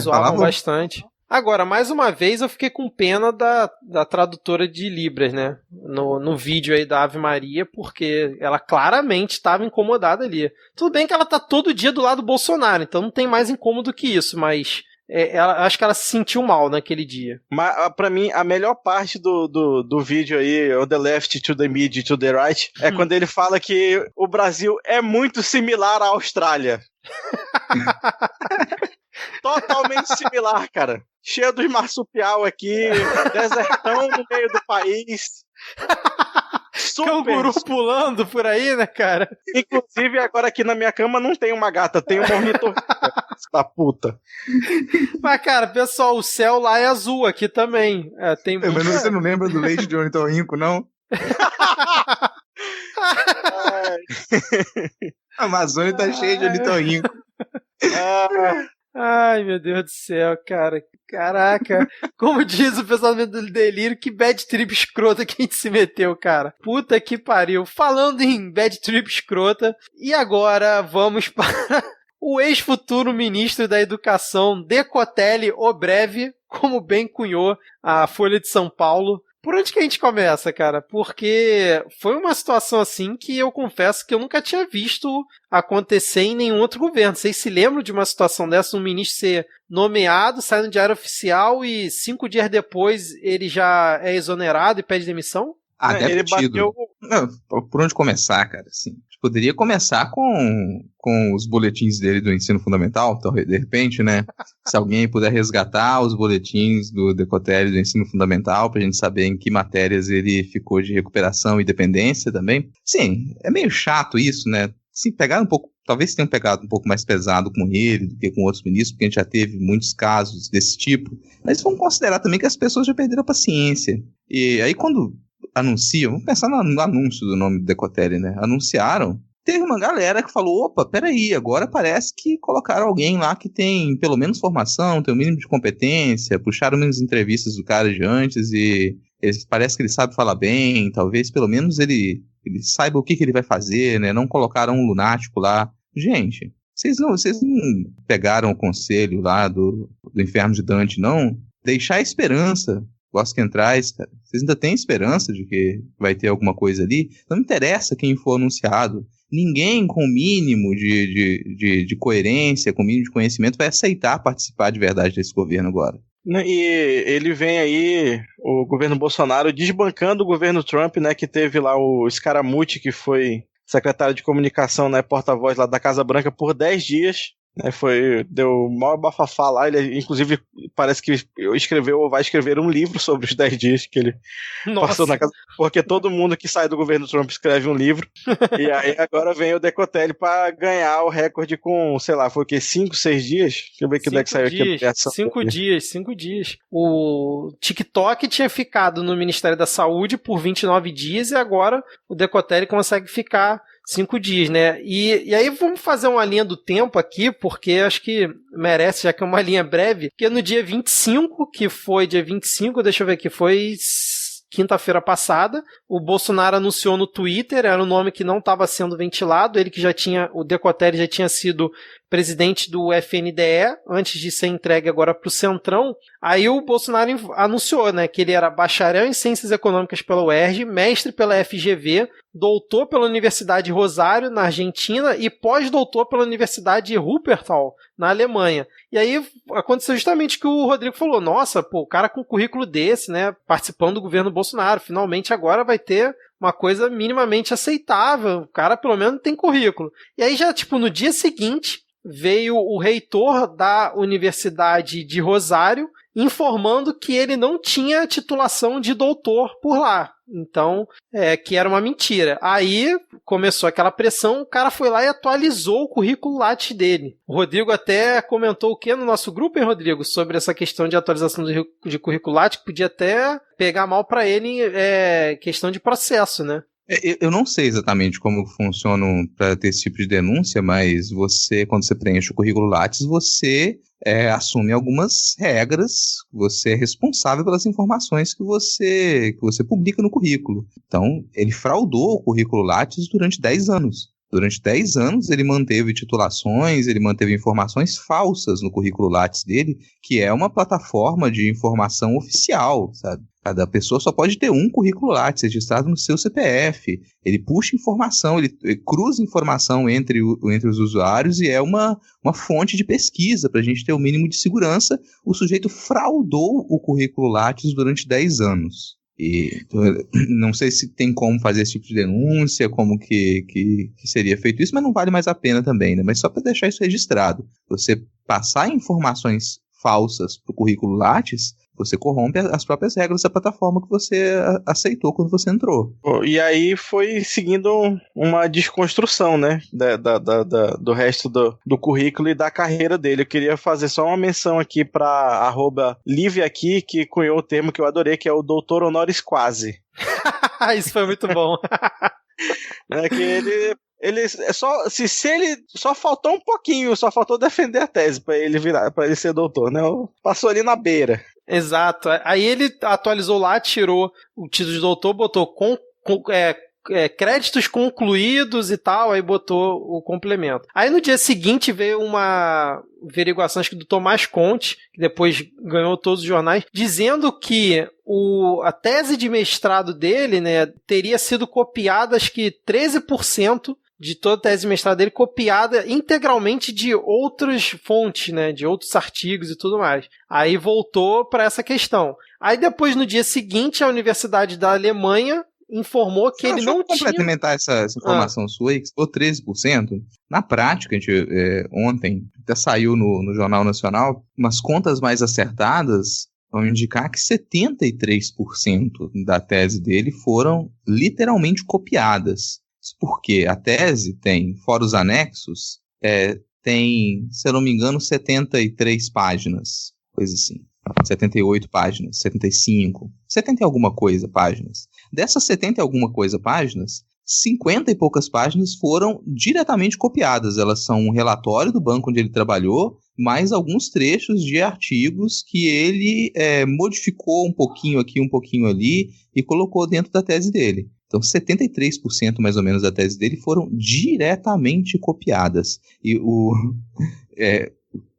Zoavam bastante. Agora, mais uma vez, eu fiquei com pena da tradutora de Libras, né? No vídeo aí da Ave Maria, porque ela claramente estava incomodada ali. Tudo bem que ela tá todo dia do lado do Bolsonaro, então não tem mais incômodo que isso, mas acho que ela se sentiu mal naquele dia.
Mas, pra mim, a melhor parte do vídeo aí, on the left to the mid to the right, é quando ele fala que o Brasil é muito similar à Austrália. Totalmente similar, cara. Cheio dos marsupial aqui, desertão no meio do país.
canguru pulando por aí, né, cara?
Inclusive, agora aqui na minha cama não tem uma gata, tem um ornitorrinco. Da puta.
Mas, cara, pessoal, o céu lá é azul, aqui também. Tem
muita... Mas você não lembra do leite de ornitorrinco, não? A Amazônia tá cheia de ornitorrinco.
Ai, meu Deus do céu, cara. Caraca. Como diz o pessoal do Delírio, que bad trip escrota que a gente se meteu, cara. Puta que pariu. Falando em bad trip escrota, e agora vamos para o ex-futuro ministro da Educação, Decotelli Obreve, como bem cunhou a Folha de São Paulo. Por onde que a gente começa, cara? Porque foi uma situação assim que eu confesso que eu nunca tinha visto acontecer em nenhum outro governo. Vocês se lembram de uma situação dessa, um ministro ser nomeado, sai no Diário Oficial e 5 dias depois ele já é exonerado e pede demissão?
Deve
ele
ter tido.
bateu...
Não, por onde começar, cara? Assim, poderia começar com os boletins dele do ensino fundamental, então, de repente, né? Se alguém puder resgatar os boletins do Decotelli do ensino fundamental, pra gente saber em que matérias ele ficou de recuperação e dependência também. Sim, é meio chato isso, né? Sim, pegaram um pouco, talvez tenham pegado um pouco mais pesado com ele do que com outros ministros, porque a gente já teve muitos casos desse tipo. Mas vamos considerar também que as pessoas já perderam a paciência. E aí quando anunciam, vamos pensar no anúncio do nome do Decotelli, né? Anunciaram, teve uma galera que falou, opa, peraí, agora parece que colocaram alguém lá que tem pelo menos formação, tem o mínimo de competência, puxaram menos entrevistas do cara de antes e parece que ele sabe falar bem, talvez pelo menos ele saiba o que ele vai fazer, né? Não colocaram um lunático lá. Gente, vocês não pegaram o conselho lá do Inferno de Dante, não? Deixar a esperança. Entrais, cara. Vocês ainda têm esperança de que vai ter alguma coisa ali? Não interessa quem for anunciado. Ninguém com o mínimo de coerência, com o mínimo de conhecimento, vai aceitar participar de verdade desse governo agora.
E ele vem aí, o governo Bolsonaro, desbancando o governo Trump, né, que teve lá o Scaramucci, que foi secretário de comunicação, né, porta-voz lá da Casa Branca por 10 dias. Deu o maior bafafá lá. Ele, inclusive, parece que escreveu ou vai escrever um livro sobre os 10 dias que ele passou na casa. Porque todo mundo que sai do governo Trump escreve um livro. E aí agora vem o Decotelli para ganhar o recorde com, sei lá, foi o quê? 5, 6 dias? Deixa eu ver que onde é que saiu aqui a criação.
5 dias. O TikTok tinha ficado no Ministério da Saúde por 29 dias e agora o Decotelli consegue ficar 5 dias, né? E aí vamos fazer uma linha do tempo aqui, porque acho que merece, já que é uma linha breve, porque no dia 25, que foi dia 25, deixa eu ver aqui, foi quinta-feira passada, o Bolsonaro anunciou no Twitter, era um nome que não estava sendo ventilado, ele que já tinha, o Decotelli já tinha sido presidente do FNDE, antes de ser entregue agora para o Centrão. Aí o Bolsonaro anunciou, né, que ele era bacharel em Ciências Econômicas pela UERJ, mestre pela FGV, doutor pela Universidade de Rosário, na Argentina, e pós-doutor pela Universidade de Wuppertal, na Alemanha. E aí aconteceu justamente o que o Rodrigo falou, nossa, pô, o cara com um currículo desse, né, participando do governo Bolsonaro, finalmente agora vai ter uma coisa minimamente aceitável, o cara pelo menos tem currículo. E aí já, tipo, no dia seguinte, veio o reitor da Universidade de Rosário informando que ele não tinha titulação de doutor por lá. Então, que era uma mentira. Aí começou aquela pressão, o cara foi lá e atualizou o currículo Lattes dele. O Rodrigo até comentou o que no nosso grupo, hein, Rodrigo? Sobre essa questão de atualização de currículo Lattes, que podia até pegar mal para ele questão de processo, né?
Eu não sei exatamente como funciona para ter esse tipo de denúncia, mas quando você preenche o currículo Lattes, você assume algumas regras, você é responsável pelas informações que você publica no currículo. Então, ele fraudou o currículo Lattes durante 10 anos. Durante 10 anos ele manteve titulações, ele manteve informações falsas no currículo Lattes dele, que é uma plataforma de informação oficial, sabe? Cada pessoa só pode ter um currículo Lattes registrado no seu CPF. Ele puxa informação, ele cruza informação entre os usuários e é uma fonte de pesquisa para a gente ter o mínimo de segurança. O sujeito fraudou o currículo Lattes durante 10 anos. E não sei se tem como fazer esse tipo de denúncia, como que seria feito isso, mas não vale mais a pena também, né? Mas só para deixar isso registrado. Você passar informações falsas para o currículo Lattes Você corrompe as próprias regras da plataforma que você aceitou quando você entrou.
E aí foi seguindo uma desconstrução, né, do resto do currículo e da carreira dele. Eu queria fazer só uma menção aqui para @liveaqui, que cunhou o termo que eu adorei, que é o doutor honoris quasi.
Isso foi muito bom.
É que ele só faltou um pouquinho, só faltou defender a tese para ele ser doutor, né? Passou ali na beira.
Exato. Aí ele atualizou lá, tirou o título de doutor, botou créditos concluídos e tal, aí botou o complemento. Aí no dia seguinte veio uma averiguação, acho que do Tomás Conte, que depois ganhou todos os jornais, dizendo que a tese de mestrado dele, né, teria sido copiada, acho que 13% de toda a tese de mestrado dele copiada integralmente de outras fontes, né, de outros artigos e tudo mais. Aí voltou para essa questão. Aí depois, no dia seguinte, a Universidade da Alemanha informou que ele não tinha...
complementar essa informação sua aí, que for 13%, na prática, a gente, ontem, até saiu no Jornal Nacional, umas contas mais acertadas vão indicar que 73% da tese dele foram literalmente copiadas. Porque a tese tem, fora os anexos, tem, se eu não me engano, 73 páginas, coisa assim. 78 páginas, 75, 70 e alguma coisa páginas. Dessas 70 e alguma coisa páginas, 50 e poucas páginas foram diretamente copiadas. Elas são um relatório do banco onde ele trabalhou, mais alguns trechos de artigos que ele modificou um pouquinho aqui, um pouquinho ali, e colocou dentro da tese dele. Então, 73% mais ou menos da tese dele foram diretamente copiadas. E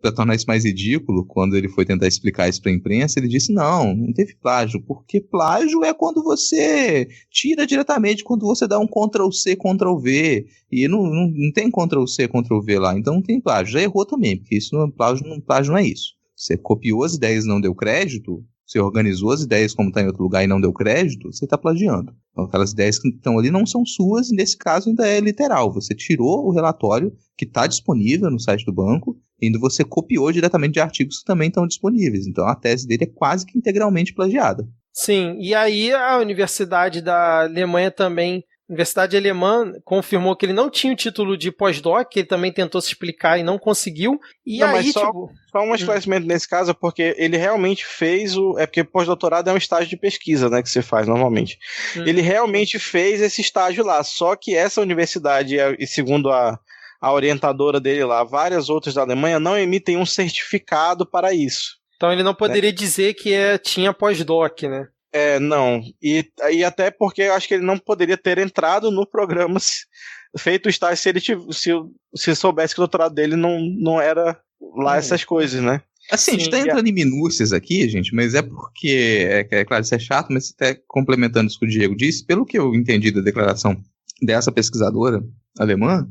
para tornar isso mais ridículo, quando ele foi tentar explicar isso para a imprensa, ele disse, não teve plágio, porque plágio é quando você tira diretamente, quando você dá um Ctrl+C, Ctrl+V, e não tem Ctrl+C, Ctrl+V lá, então não tem plágio. Já errou também, porque isso plágio não é isso. Você copiou as ideias e não deu crédito, você organizou as ideias como está em outro lugar e não deu crédito, você está plagiando. Então, aquelas ideias que estão ali não são suas, e nesse caso ainda é literal. Você tirou o relatório que está disponível no site do banco, e ainda você copiou diretamente de artigos que também estão disponíveis. Então a tese dele é quase que integralmente plagiada.
Sim, e aí a Universidade da Alemanha também, a Universidade Alemã confirmou que ele não tinha o título de pós-doc, que ele também tentou se explicar e não conseguiu. E não, aí,
só um esclarecimento nesse caso, porque ele realmente fez porque pós-doutorado é um estágio de pesquisa, né, que você faz normalmente. Ele realmente fez esse estágio lá, só que essa universidade, e segundo a orientadora dele lá, várias outras da Alemanha não emitem um certificado para isso.
Então ele não poderia dizer que tinha pós-doc, né?
Não. E até porque eu acho que ele não poderia ter entrado no programa feito o estágio se soubesse que o doutorado dele não era lá essas coisas, né?
Assim, a gente tá entrando em minúcias aqui, gente, mas é porque, claro, isso é chato, mas até complementando isso que o Diego disse, pelo que eu entendi da declaração dessa pesquisadora alemã,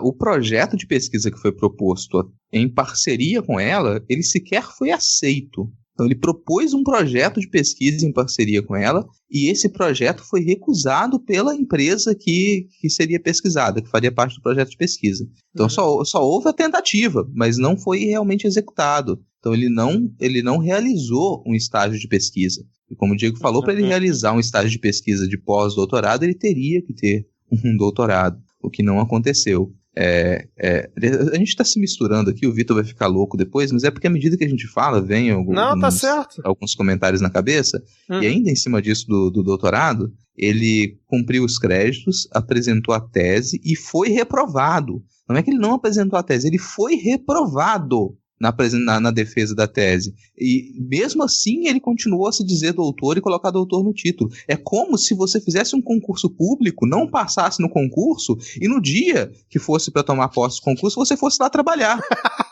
o projeto de pesquisa que foi proposto em parceria com ela, ele sequer foi aceito. Então ele propôs um projeto de pesquisa em parceria com ela, e esse projeto foi recusado pela empresa que seria pesquisada, que faria parte do projeto de pesquisa. Então só houve a tentativa, mas não foi realmente executado. Então ele não realizou um estágio de pesquisa. E como o Diego falou, para ele realizar um estágio de pesquisa de pós-doutorado, ele teria que ter um doutorado, o que não aconteceu. A gente está se misturando aqui, o Vitor vai ficar louco depois, mas é porque à medida que a gente fala, vem alguns comentários na cabeça, e ainda em cima disso do doutorado, ele cumpriu os créditos, apresentou a tese e foi reprovado. Não é que ele não apresentou a tese, ele foi reprovado na defesa da tese. E mesmo assim ele continuou a se dizer doutor e colocar doutor no título. É como se você fizesse um concurso público, não passasse no concurso e no dia que fosse para tomar posse do concurso, você fosse lá trabalhar.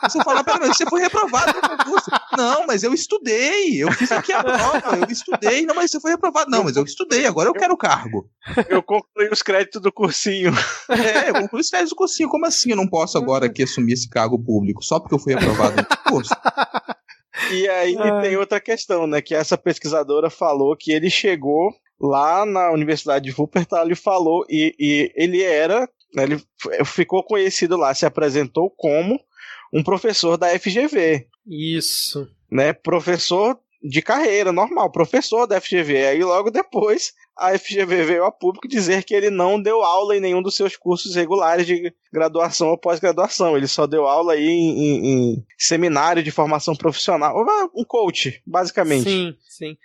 Você fala, peraí, você foi reprovado no concurso. Não, mas eu estudei, eu fiz aqui a prova, eu estudei. Não, mas você foi reprovado. Não, mas eu estudei, agora eu quero o cargo.
Eu concluí os créditos do cursinho.
Eu concluí os créditos do cursinho. Como assim eu não posso agora aqui assumir esse cargo público só porque eu fui reprovado?
E aí tem outra questão, né? Que essa pesquisadora falou que ele chegou lá na Universidade de Wuppertal e falou, e ele ficou conhecido lá, se apresentou como um professor da FGV.
Isso.
Né? Professor de carreira, normal, professor da FGV. Aí logo depois a FGV veio a público dizer que ele não deu aula em nenhum dos seus cursos regulares de graduação ou pós-graduação. Ele só deu aula aí em seminário de formação profissional. Um coach, basicamente.
Sim.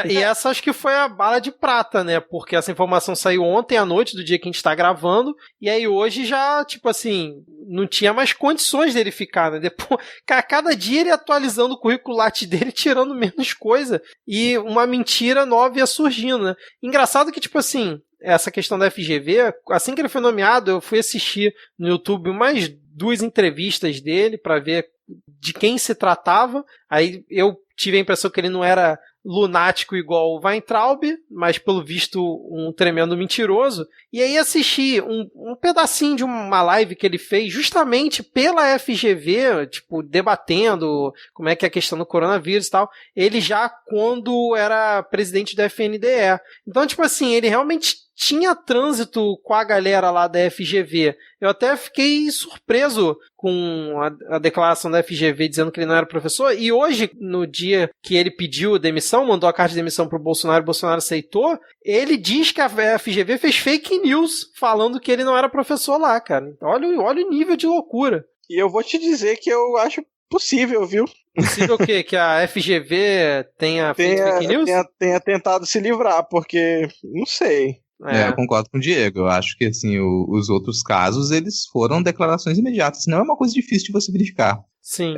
E essa acho que foi a bala de prata, né? Porque essa informação saiu ontem à noite, do dia que a gente tá gravando, e aí hoje já, tipo assim, não tinha mais condições dele ficar, né? Depois, cada dia ele atualizando o currículo Lattes dele, tirando menos coisa, e uma mentira nova ia surgindo, né? Engraçado que, tipo assim, essa questão da FGV, assim que ele foi nomeado, eu fui assistir no YouTube umas 2 entrevistas dele para ver de quem se tratava. Aí eu tive a impressão que ele não era lunático igual o Weintraub, mas pelo visto um tremendo mentiroso. E aí assisti um pedacinho de uma live que ele fez justamente pela FGV, tipo, debatendo como é que é a questão do coronavírus e tal. Ele já quando era presidente da FNDE. Então, tipo assim, ele realmente tinha trânsito com a galera lá da FGV. Eu até fiquei surpreso com a declaração da FGV dizendo que ele não era professor, e hoje, no dia que ele pediu demissão, mandou a carta de demissão pro Bolsonaro, o Bolsonaro aceitou, ele diz que a FGV fez fake news falando que ele não era professor lá, cara. Então, olha o nível de loucura.
E eu vou te dizer que eu acho possível, viu?
Possível o quê? Que a FGV tenha feito fake news?
Tenha tentado se livrar, porque não sei.
Eu concordo com o Diego. Eu acho que assim, os outros casos, eles foram declarações imediatas. Não é uma coisa difícil de você verificar.
Sim.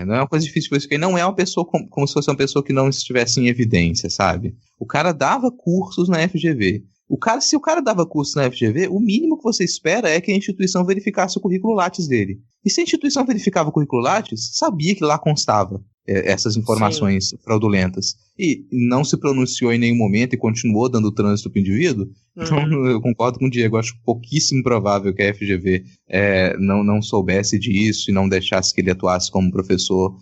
Não é uma coisa difícil de você verificar. Não é uma pessoa como se fosse uma pessoa que não estivesse em evidência, sabe? O cara dava cursos na FGV. Se o cara dava cursos na FGV, o mínimo que você espera é que a instituição verificasse o currículo Lattes dele. E se a instituição verificava o currículo Lattes, sabia que lá constava essas informações fraudulentas. E não se pronunciou em nenhum momento e continuou dando trânsito para o indivíduo. Então, eu concordo com o Diego. Acho pouquíssimo provável que a FGV não soubesse disso e não deixasse que ele atuasse como professor,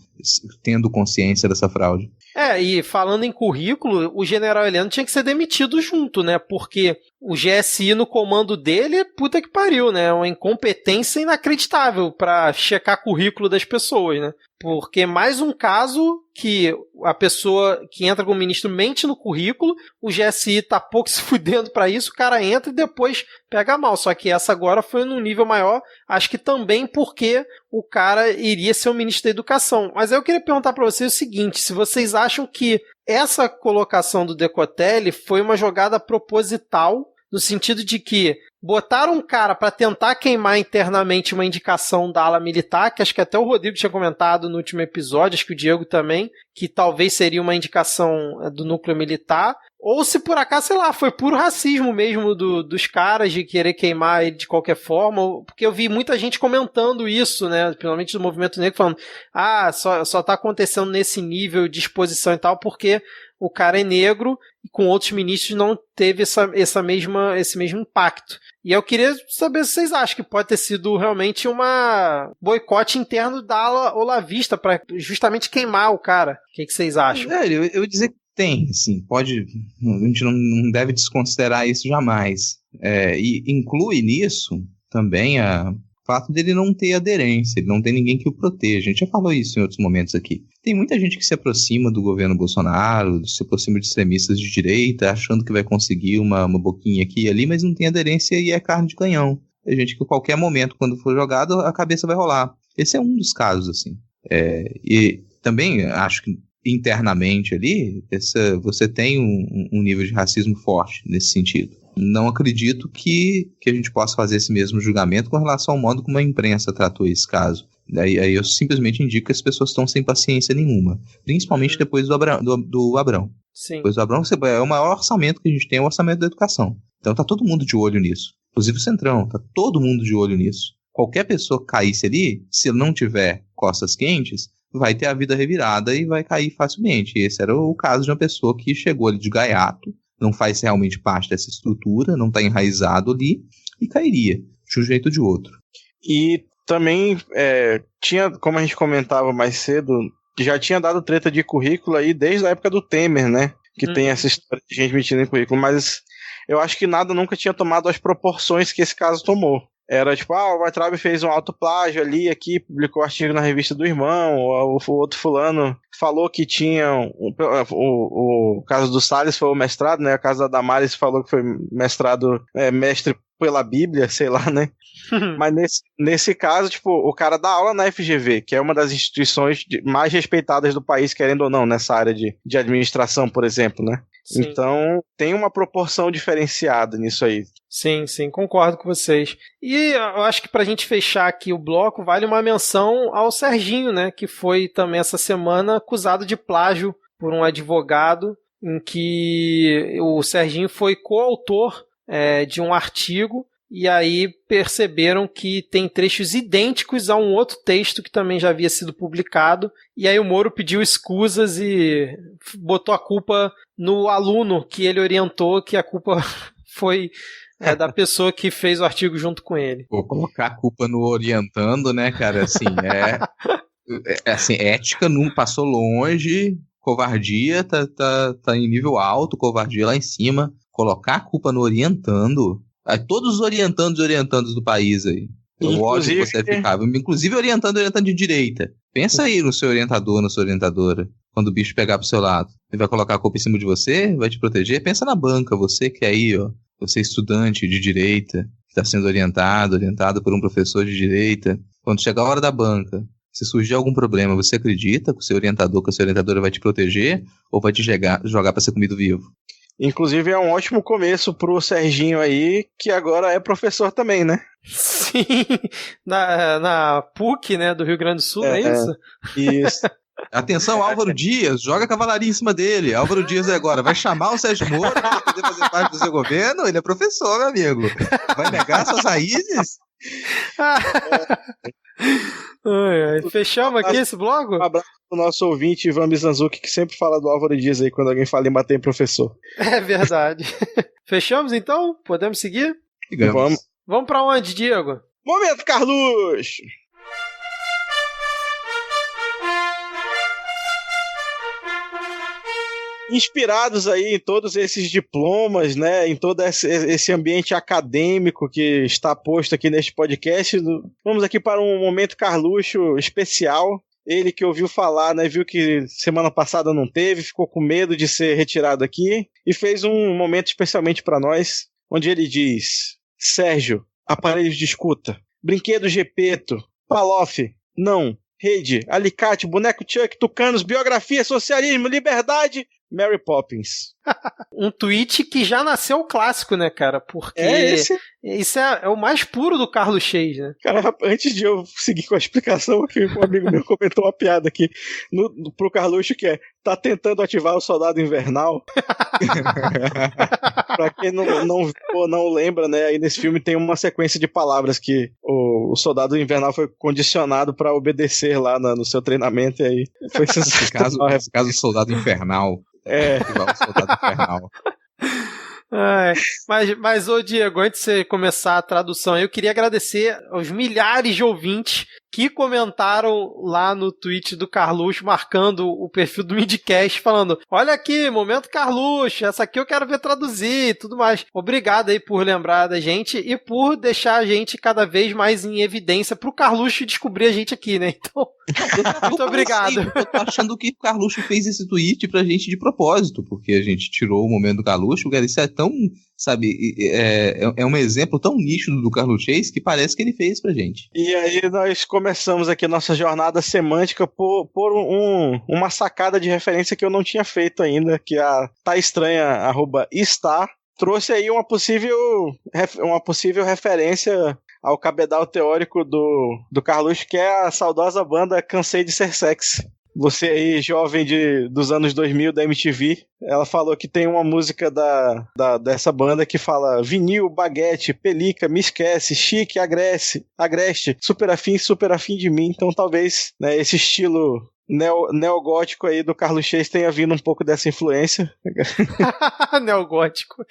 tendo consciência dessa fraude.
E falando em currículo, o general Heleno tinha que ser demitido junto, né? Porque o GSI no comando dele, puta que pariu, né? Uma incompetência inacreditável para checar currículo das pessoas, né? Porque mais um caso que a pessoa que entra como ministro mente no currículo, o GSI tá pouco se fudendo pra isso, o cara entra e depois pega mal. Só que essa agora foi num nível maior, acho que também porque o cara iria ser o ministro da Educação. Mas eu queria perguntar pra vocês o seguinte, se vocês acham que essa colocação do Decotelli foi uma jogada proposital, no sentido de que botaram um cara para tentar queimar internamente uma indicação da ala militar, que acho que até o Rodrigo tinha comentado no último episódio, acho que o Diego também, que talvez seria uma indicação do núcleo militar, ou se por acaso, sei lá, foi puro racismo mesmo dos caras de querer queimar ele de qualquer forma, porque eu vi muita gente comentando isso, né, principalmente do movimento negro, falando, só tá acontecendo nesse nível de exposição e tal, porque o cara é negro e com outros ministros não teve esse mesmo impacto. E eu queria saber se vocês acham que pode ter sido realmente uma boicote interno da ala olavista para justamente queimar o cara. O que vocês acham?
Eu ia dizer que tem, assim, pode, a gente não deve desconsiderar isso jamais. E inclui nisso também o fato dele não ter aderência, ele não tem ninguém que o proteja. A gente já falou isso em outros momentos aqui. Tem muita gente que se aproxima do governo Bolsonaro, se aproxima de extremistas de direita, achando que vai conseguir uma boquinha aqui e ali, mas não tem aderência e é carne de canhão. Tem gente que a qualquer momento, quando for jogado, a cabeça vai rolar. Esse é um dos casos, assim. E também acho que internamente ali, você tem um nível de racismo forte nesse sentido. Não acredito que a gente possa fazer esse mesmo julgamento com relação ao modo como a imprensa tratou esse caso. Aí eu simplesmente indico que as pessoas estão sem paciência nenhuma. Principalmente depois do Abrão.
Sim.
Depois do Abrão, é o maior orçamento que a gente tem, é o orçamento da educação. Então tá todo mundo de olho nisso. Inclusive o Centrão, tá todo mundo de olho nisso. Qualquer pessoa que caísse ali, se não tiver costas quentes, vai ter a vida revirada e vai cair facilmente. Esse era o caso de uma pessoa que chegou ali de gaiato, não faz realmente parte dessa estrutura, não está enraizado ali, e cairia, de um jeito ou de outro.
E também tinha, como a gente comentava mais cedo, já tinha dado treta de currículo aí desde a época do Temer, né? Que tem essa história de gente mentindo em currículo, mas eu acho que nada nunca tinha tomado as proporções que esse caso tomou. Era tipo, o Weintraub fez um autoplágio ali, aqui, publicou artigo na revista do irmão, o outro fulano falou que tinha, o caso do Salles foi o mestrado, né, o caso da Damares falou que foi mestrado, mestre pela Bíblia, sei lá, né? Mas nesse caso, tipo, o cara dá aula na FGV, que é uma das instituições mais respeitadas do país, querendo ou não, nessa área de administração, por exemplo, né? Sim. Então, tem uma proporção diferenciada nisso aí.
Sim, concordo com vocês. E eu acho que pra gente fechar aqui o bloco, vale uma menção ao Serginho, né? Que foi também essa semana acusado de plágio por um advogado, em que o Serginho foi coautor de um artigo, e aí perceberam que tem trechos idênticos a um outro texto que também já havia sido publicado, e aí o Moro pediu escusas e botou a culpa no aluno que ele orientou, que a culpa foi da pessoa que fez o artigo junto com ele.
Vou colocar a culpa no orientando, né, cara? Assim, ética não passou longe, covardia tá em nível alto, covardia lá em cima. Colocar a culpa no orientando, todos os orientandos do país aí, o ódio que você ficava, inclusive orientando de direita. Pensa aí no seu orientador, na sua orientadora, quando o bicho pegar pro seu lado. Ele vai colocar a culpa em cima de você, vai te proteger. Pensa na banca, você que é aí, ó, você estudante de direita, que está sendo orientado por um professor de direita. Quando chegar a hora da banca, se surgir algum problema, você acredita que o seu orientador, que a sua orientadora vai te proteger ou vai te jogar para ser comido vivo?
Inclusive é um ótimo começo pro Serginho aí, que agora é professor também, né?
Sim, na PUC, né, do Rio Grande do Sul, é isso?
Isso.
Atenção, Álvaro Dias, joga a cavalaria em cima dele. Álvaro Dias agora vai chamar o Sérgio Moro para poder fazer parte do seu governo? Ele é professor, meu amigo. Vai negar suas raízes?
Fechamos aqui esse bloco?
Um abraço pro nosso ouvinte Ivan Mizanzuki, que sempre fala do Álvaro Dias aí quando alguém fala em bater em professor.
É verdade. Fechamos então? Podemos seguir? Vamos pra onde, Diego?
Momento Carluxo! Inspirados aí em todos esses diplomas, né, em todo esse ambiente acadêmico que está posto aqui neste podcast, vamos aqui para um momento Carluxo especial. Ele que ouviu falar, né, viu que semana passada não teve, ficou com medo de ser retirado aqui e fez um momento especialmente para nós, onde ele diz: Sérgio, aparelhos de escuta, brinquedo Gepeto, Palof, não, rede, alicate, boneco Chuck, tucanos, biografia, socialismo, liberdade, Mary Poppins.
Um tweet que já nasceu clássico, né, cara? Porque isso é o mais puro do Carlos Cheis, né?
Cara, antes de eu seguir com a explicação, aqui, um amigo meu comentou uma piada aqui pro Carluxo, que tá tentando ativar o Soldado Invernal. Pra quem não lembra, né, aí nesse filme tem uma sequência de palavras que o Soldado Invernal foi condicionado pra obedecer lá no seu treinamento, e aí foi sensacional.
Esse caso do Soldado Infernal. Ativar o Soldado Infernal.
Mas, ô Diego, antes de você começar a tradução, eu queria agradecer aos milhares de ouvintes que comentaram lá no tweet do Carluxo, marcando o perfil do Midcast, falando: olha aqui, momento Carluxo, essa aqui eu quero ver traduzir e tudo mais. Obrigado aí por lembrar da gente e por deixar a gente cada vez mais em evidência pro Carluxo descobrir a gente aqui, né? Então, muito obrigado.
Eu tô achando que o Carluxo fez esse tweet pra gente de propósito, porque a gente tirou o momento do Carluxo, cara, isso é tão, sabe, é um exemplo tão nítido do Carlos Cheis que parece que ele fez pra gente.
E aí nós começamos aqui a nossa jornada semântica por uma sacada de referência que eu não tinha feito ainda, que a Tá Estranha, @está, trouxe aí uma possível referência ao cabedal teórico do Carluxo, que é a saudosa banda Cansei de Ser Sexy. Você aí, jovem dos anos 2000 da MTV, ela falou que tem uma música dessa banda que fala: vinil, baguete, pelica, me esquece, chique, agreste, super afim de mim. Então talvez, né, esse estilo neogótico aí do Carlos Cheis tenha vindo um pouco dessa influência.
Neogótico.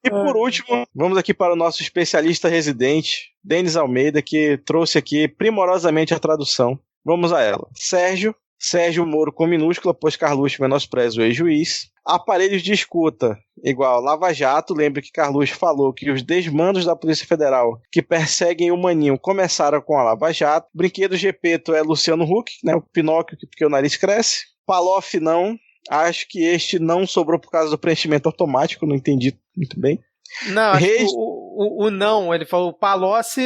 E por último, vamos aqui para o nosso especialista residente, Denis Almeida, que trouxe aqui primorosamente a tradução. Vamos a ela. Sérgio Moro com minúscula, pois Carluxo menospreza o ex-juiz. Aparelhos de escuta, igual Lava Jato. Lembra que Carluxo falou que os desmandos da Polícia Federal que perseguem o Maninho começaram com a Lava Jato. Brinquedo Gepeto é Luciano Huck, né? O Pinóquio, porque o nariz cresce. Palof não. Acho que este não sobrou por causa do preenchimento automático, não entendi muito bem.
Não, acho que o não, ele falou Palocci,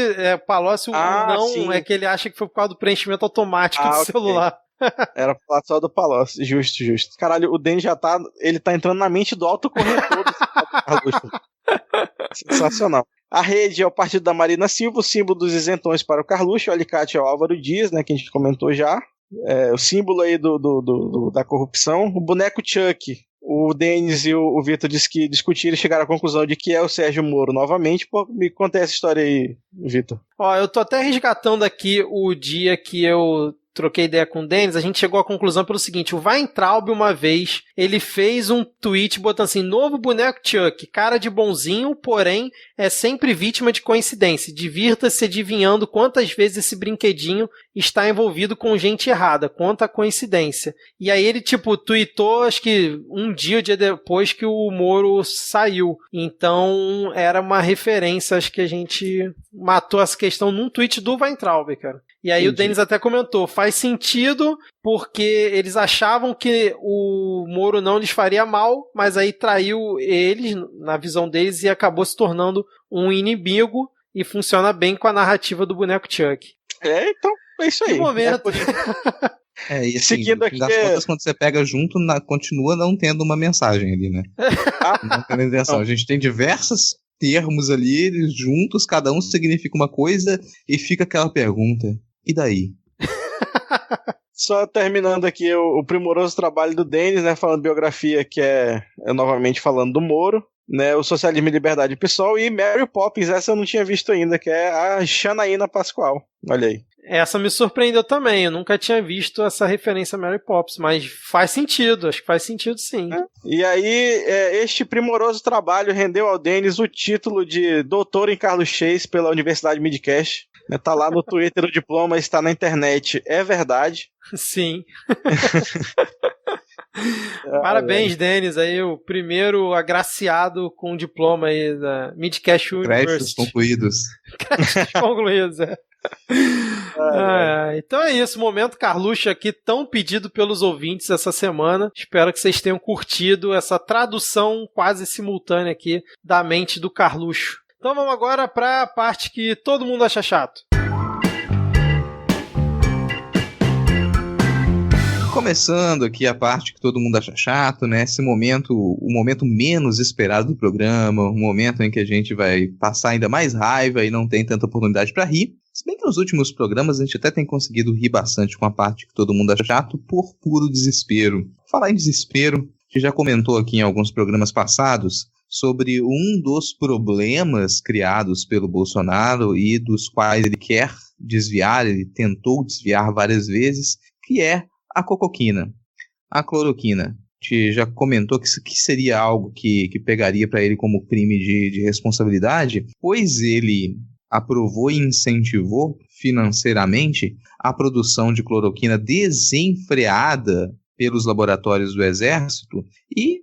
o não sim. É que ele acha que foi por causa do preenchimento automático do celular.
Era pra falar só do Palocci, justo. Caralho, o Denis ele tá entrando na mente do autocorretor do sensacional. A rede é o partido da Marina Silva, o símbolo dos isentões para o Carluxo, o alicate é o Álvaro Dias, né, que a gente comentou já. O símbolo aí da corrupção. O boneco Chuck, o Denis e o Vitor discutiram e chegaram à conclusão de que é o Sérgio Moro novamente. Pô, me conta essa história aí, Vitor.
Ó, eu tô até resgatando aqui o dia que eu troquei ideia com o Denis, a gente chegou à conclusão pelo seguinte: o Weintraub, uma vez, ele fez um tweet botando assim: novo boneco Chuck, cara de bonzinho, porém é sempre vítima de coincidência. Divirta-se adivinhando quantas vezes esse brinquedinho está envolvido com gente errada, quanta coincidência. E aí ele, tweetou, acho que um dia depois que o Moro saiu. Então, era uma referência, acho que a gente matou essa questão num tweet do Weintraub, cara. E aí o Denis até comentou, faz sentido porque eles achavam que o Moro não lhes faria mal, mas aí traiu eles, na visão deles, e acabou se tornando um inimigo, e funciona bem com a narrativa do boneco Chuck.
Então, é isso aí.
Que momento.
E assim, seguindo aqui, das contas, quando você pega junto, continua não tendo uma mensagem ali, né? Não tendo intenção. A gente tem diversos termos ali, juntos, cada um significa uma coisa, e fica aquela pergunta: e daí?
Só terminando aqui o primoroso trabalho do Denis, né, falando biografia, que é novamente falando do Moro, né, o Socialismo e Liberdade PSOL, e Mary Poppins, essa eu não tinha visto ainda, que é a Janaína Pascoal. Olha aí.
Essa me surpreendeu também, eu nunca tinha visto essa referência a Mary Poppins, mas faz sentido, acho que faz sentido sim.
E aí, este primoroso trabalho rendeu ao Denis o título de doutor em Carlos Chase pela Universidade Midcast. Tá lá no Twitter o diploma, está na internet, é verdade.
Sim. Parabéns, Denis, aí o primeiro agraciado com o diploma aí da Midcast University.
Créditos concluídos.
Créditos concluídos, então é isso, momento Carluxo aqui, tão pedido pelos ouvintes essa semana. Espero que vocês tenham curtido essa tradução quase simultânea aqui da mente do Carluxo. Então vamos agora para a parte que todo mundo acha chato.
Começando aqui a parte que todo mundo acha chato, né? Esse momento, o momento menos esperado do programa, um momento em que a gente vai passar ainda mais raiva e não tem tanta oportunidade para rir. Se bem que nos últimos programas a gente até tem conseguido rir bastante com a parte que todo mundo acha chato por puro desespero. Falar em desespero, a gente já comentou aqui em alguns programas passados sobre um dos problemas criados pelo Bolsonaro e dos quais ele quer desviar, ele tentou desviar várias vezes, que é a cocoquina, a cloroquina. A gente já comentou que isso seria algo que pegaria para ele como crime de responsabilidade, pois ele aprovou e incentivou financeiramente a produção de cloroquina desenfreada pelos laboratórios do Exército, e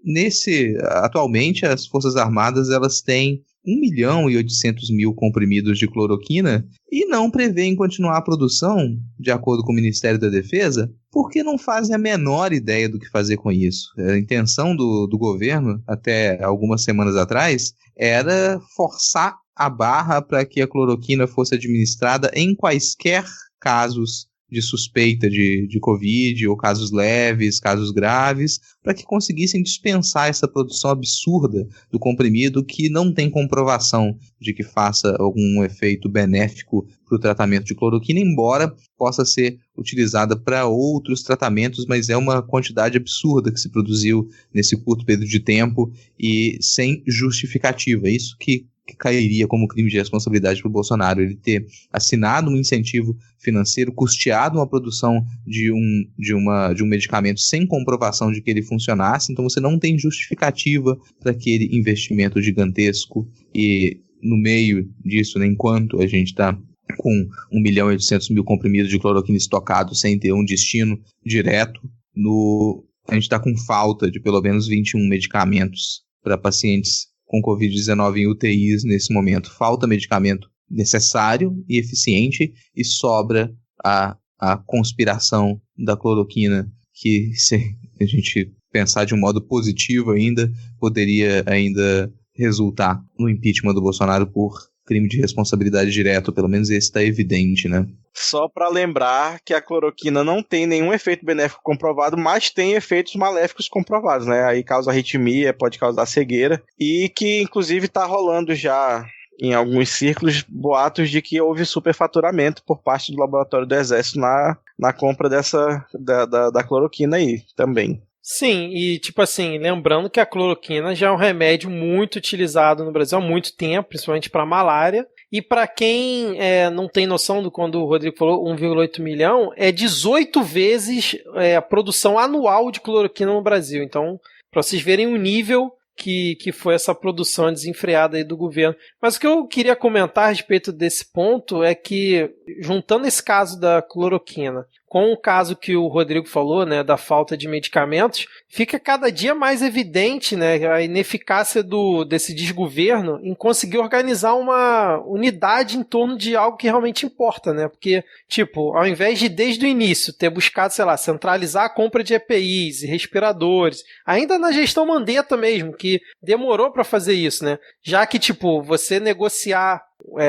atualmente as Forças Armadas elas têm 1.800.000 comprimidos de cloroquina e não prevêem continuar a produção, de acordo com o Ministério da Defesa, porque não fazem a menor ideia do que fazer com isso. A intenção do governo, até algumas semanas atrás, era forçar a barra para que a cloroquina fosse administrada em quaisquer casos de suspeita de Covid, ou casos leves, casos graves, para que conseguissem dispensar essa produção absurda do comprimido que não tem comprovação de que faça algum efeito benéfico para o tratamento de cloroquina, embora possa ser utilizada para outros tratamentos, mas é uma quantidade absurda que se produziu nesse curto período de tempo e sem justificativa. Isso que cairia como crime de responsabilidade para o Bolsonaro, ele ter assinado um incentivo financeiro, custeado uma produção de um medicamento sem comprovação de que ele funcionasse. Então você não tem justificativa para aquele investimento gigantesco, e no meio disso, né, enquanto a gente está com 1.800.000 comprimidos de cloroquina estocados sem ter um destino direto no a gente está com falta de pelo menos 21 medicamentos para pacientes com Covid-19 em UTIs nesse momento. Falta medicamento necessário e eficiente e sobra a conspiração da cloroquina, que se a gente pensar de um modo positivo ainda, poderia ainda resultar no impeachment do Bolsonaro por crime de responsabilidade direta, pelo menos esse está evidente, né?
Só para lembrar que a cloroquina não tem nenhum efeito benéfico comprovado, mas tem efeitos maléficos comprovados, né? Aí causa arritmia, pode causar cegueira, e que inclusive está rolando já em alguns círculos boatos de que houve superfaturamento por parte do laboratório do Exército na compra da cloroquina aí também.
Sim, e tipo assim, lembrando que a cloroquina já é um remédio muito utilizado no Brasil há muito tempo, principalmente para malária. E para quem não tem noção do quando o Rodrigo falou 1,8 milhão, é 18 vezes a produção anual de cloroquina no Brasil. Então, para vocês verem o nível que foi essa produção desenfreada aí do governo. Mas o que eu queria comentar a respeito desse ponto é que, juntando esse caso da cloroquina com o caso que o Rodrigo falou, né, da falta de medicamentos, fica cada dia mais evidente, né, a ineficácia desse desgoverno em conseguir organizar uma unidade em torno de algo que realmente importa, né, porque, tipo, ao invés de desde o início ter buscado, sei lá, centralizar a compra de EPIs e respiradores, ainda na gestão Mandetta mesmo, que demorou para fazer isso, né, já que, tipo, você negociar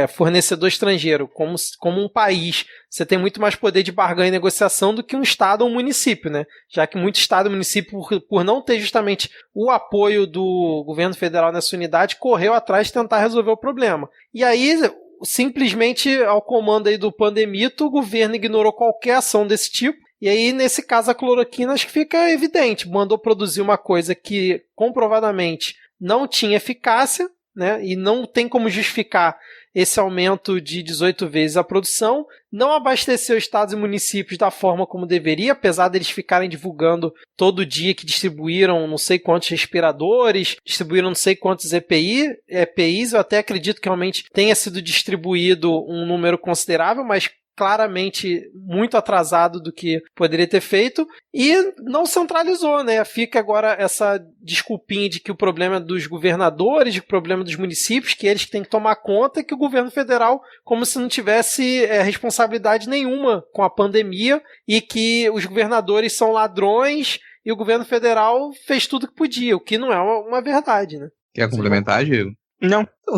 fornecedor estrangeiro como um país, você tem muito mais poder de barganha e negociação do que um estado ou um município, né? Já que muito estado e município, por não ter justamente o apoio do governo federal nessa unidade, correu atrás de tentar resolver o problema. E aí, simplesmente, ao comando aí do pandemito, o governo ignorou qualquer ação desse tipo. E aí, nesse caso, a cloroquina, acho que fica evidente. Mandou produzir uma coisa que, comprovadamente, não tinha eficácia, né? E não tem como justificar esse aumento de 18 vezes a produção, não abasteceu estados e municípios da forma como deveria, apesar deles ficarem divulgando todo dia que distribuíram não sei quantos respiradores, distribuíram não sei quantos EPIs, eu até acredito que realmente tenha sido distribuído um número considerável, mas claramente muito atrasado do que poderia ter feito, e não centralizou, né? Fica agora essa desculpinha de que o problema é dos governadores, de que o problema é dos municípios, que eles têm que tomar conta, e que o governo federal, como se não tivesse responsabilidade nenhuma com a pandemia, e que os governadores são ladrões, e o governo federal fez tudo que podia, o que não é uma verdade, né?
Quer complementar, Diego?
Não.
Então,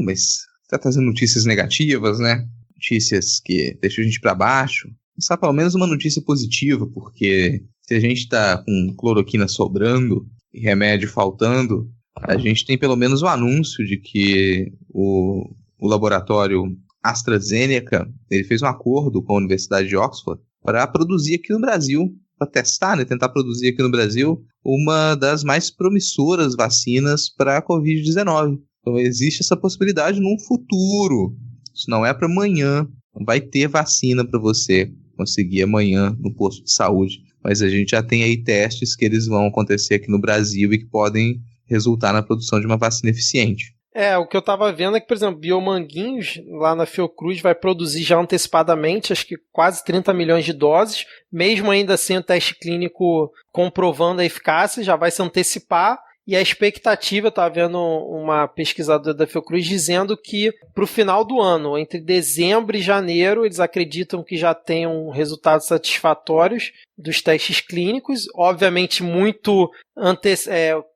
mas você tá trazendo notícias negativas, né? Notícias que deixam a gente para baixo. Pensar pelo menos uma notícia positiva, porque se a gente tá com cloroquina sobrando e remédio faltando, a gente tem pelo menos o anúncio de que o laboratório AstraZeneca ele fez um acordo com a Universidade de Oxford para produzir aqui no Brasil, para testar, né, tentar produzir aqui no Brasil uma das mais promissoras vacinas para a Covid-19. Então existe essa possibilidade num futuro. Isso não é para amanhã. Não vai ter vacina para você conseguir amanhã no posto de saúde. Mas a gente já tem aí testes que eles vão acontecer aqui no Brasil e que podem resultar na produção de uma vacina eficiente.
O que eu tava vendo é que, por exemplo, Biomanguinhos, lá na Fiocruz, vai produzir já antecipadamente, acho que quase 30 milhões de doses. Mesmo ainda assim o teste clínico comprovando a eficácia, já vai se antecipar. E a expectativa, eu estava vendo uma pesquisadora da Fiocruz dizendo que para o final do ano, entre dezembro e janeiro, eles acreditam que já tenham resultados satisfatórios dos testes clínicos, obviamente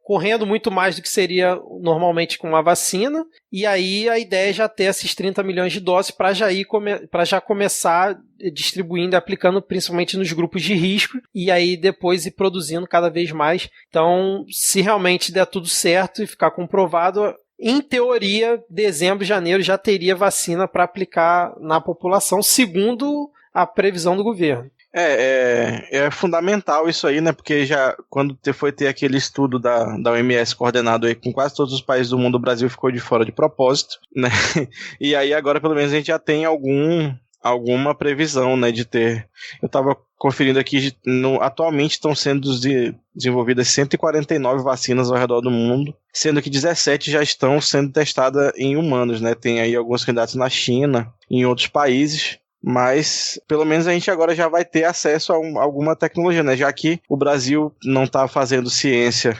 correndo muito mais do que seria normalmente com uma vacina, e aí a ideia é já ter esses 30 milhões de doses para já começar distribuindo e aplicando principalmente nos grupos de risco, e aí depois ir produzindo cada vez mais. Então, se realmente der tudo certo e ficar comprovado, em teoria, dezembro e janeiro já teria vacina para aplicar na população, segundo a previsão do governo.
É fundamental isso aí, né? Porque já quando foi ter aquele estudo da OMS coordenado aí com quase todos os países do mundo, o Brasil ficou de fora de propósito, né? E aí agora pelo menos a gente já tem alguma previsão, né, de ter. Eu estava conferindo aqui, atualmente estão sendo desenvolvidas 149 vacinas ao redor do mundo, sendo que 17 já estão sendo testadas em humanos, né? Tem aí alguns candidatos na China e em outros países. mas pelo menos a gente agora já vai ter acesso a alguma tecnologia, né? Já que o Brasil não está fazendo ciência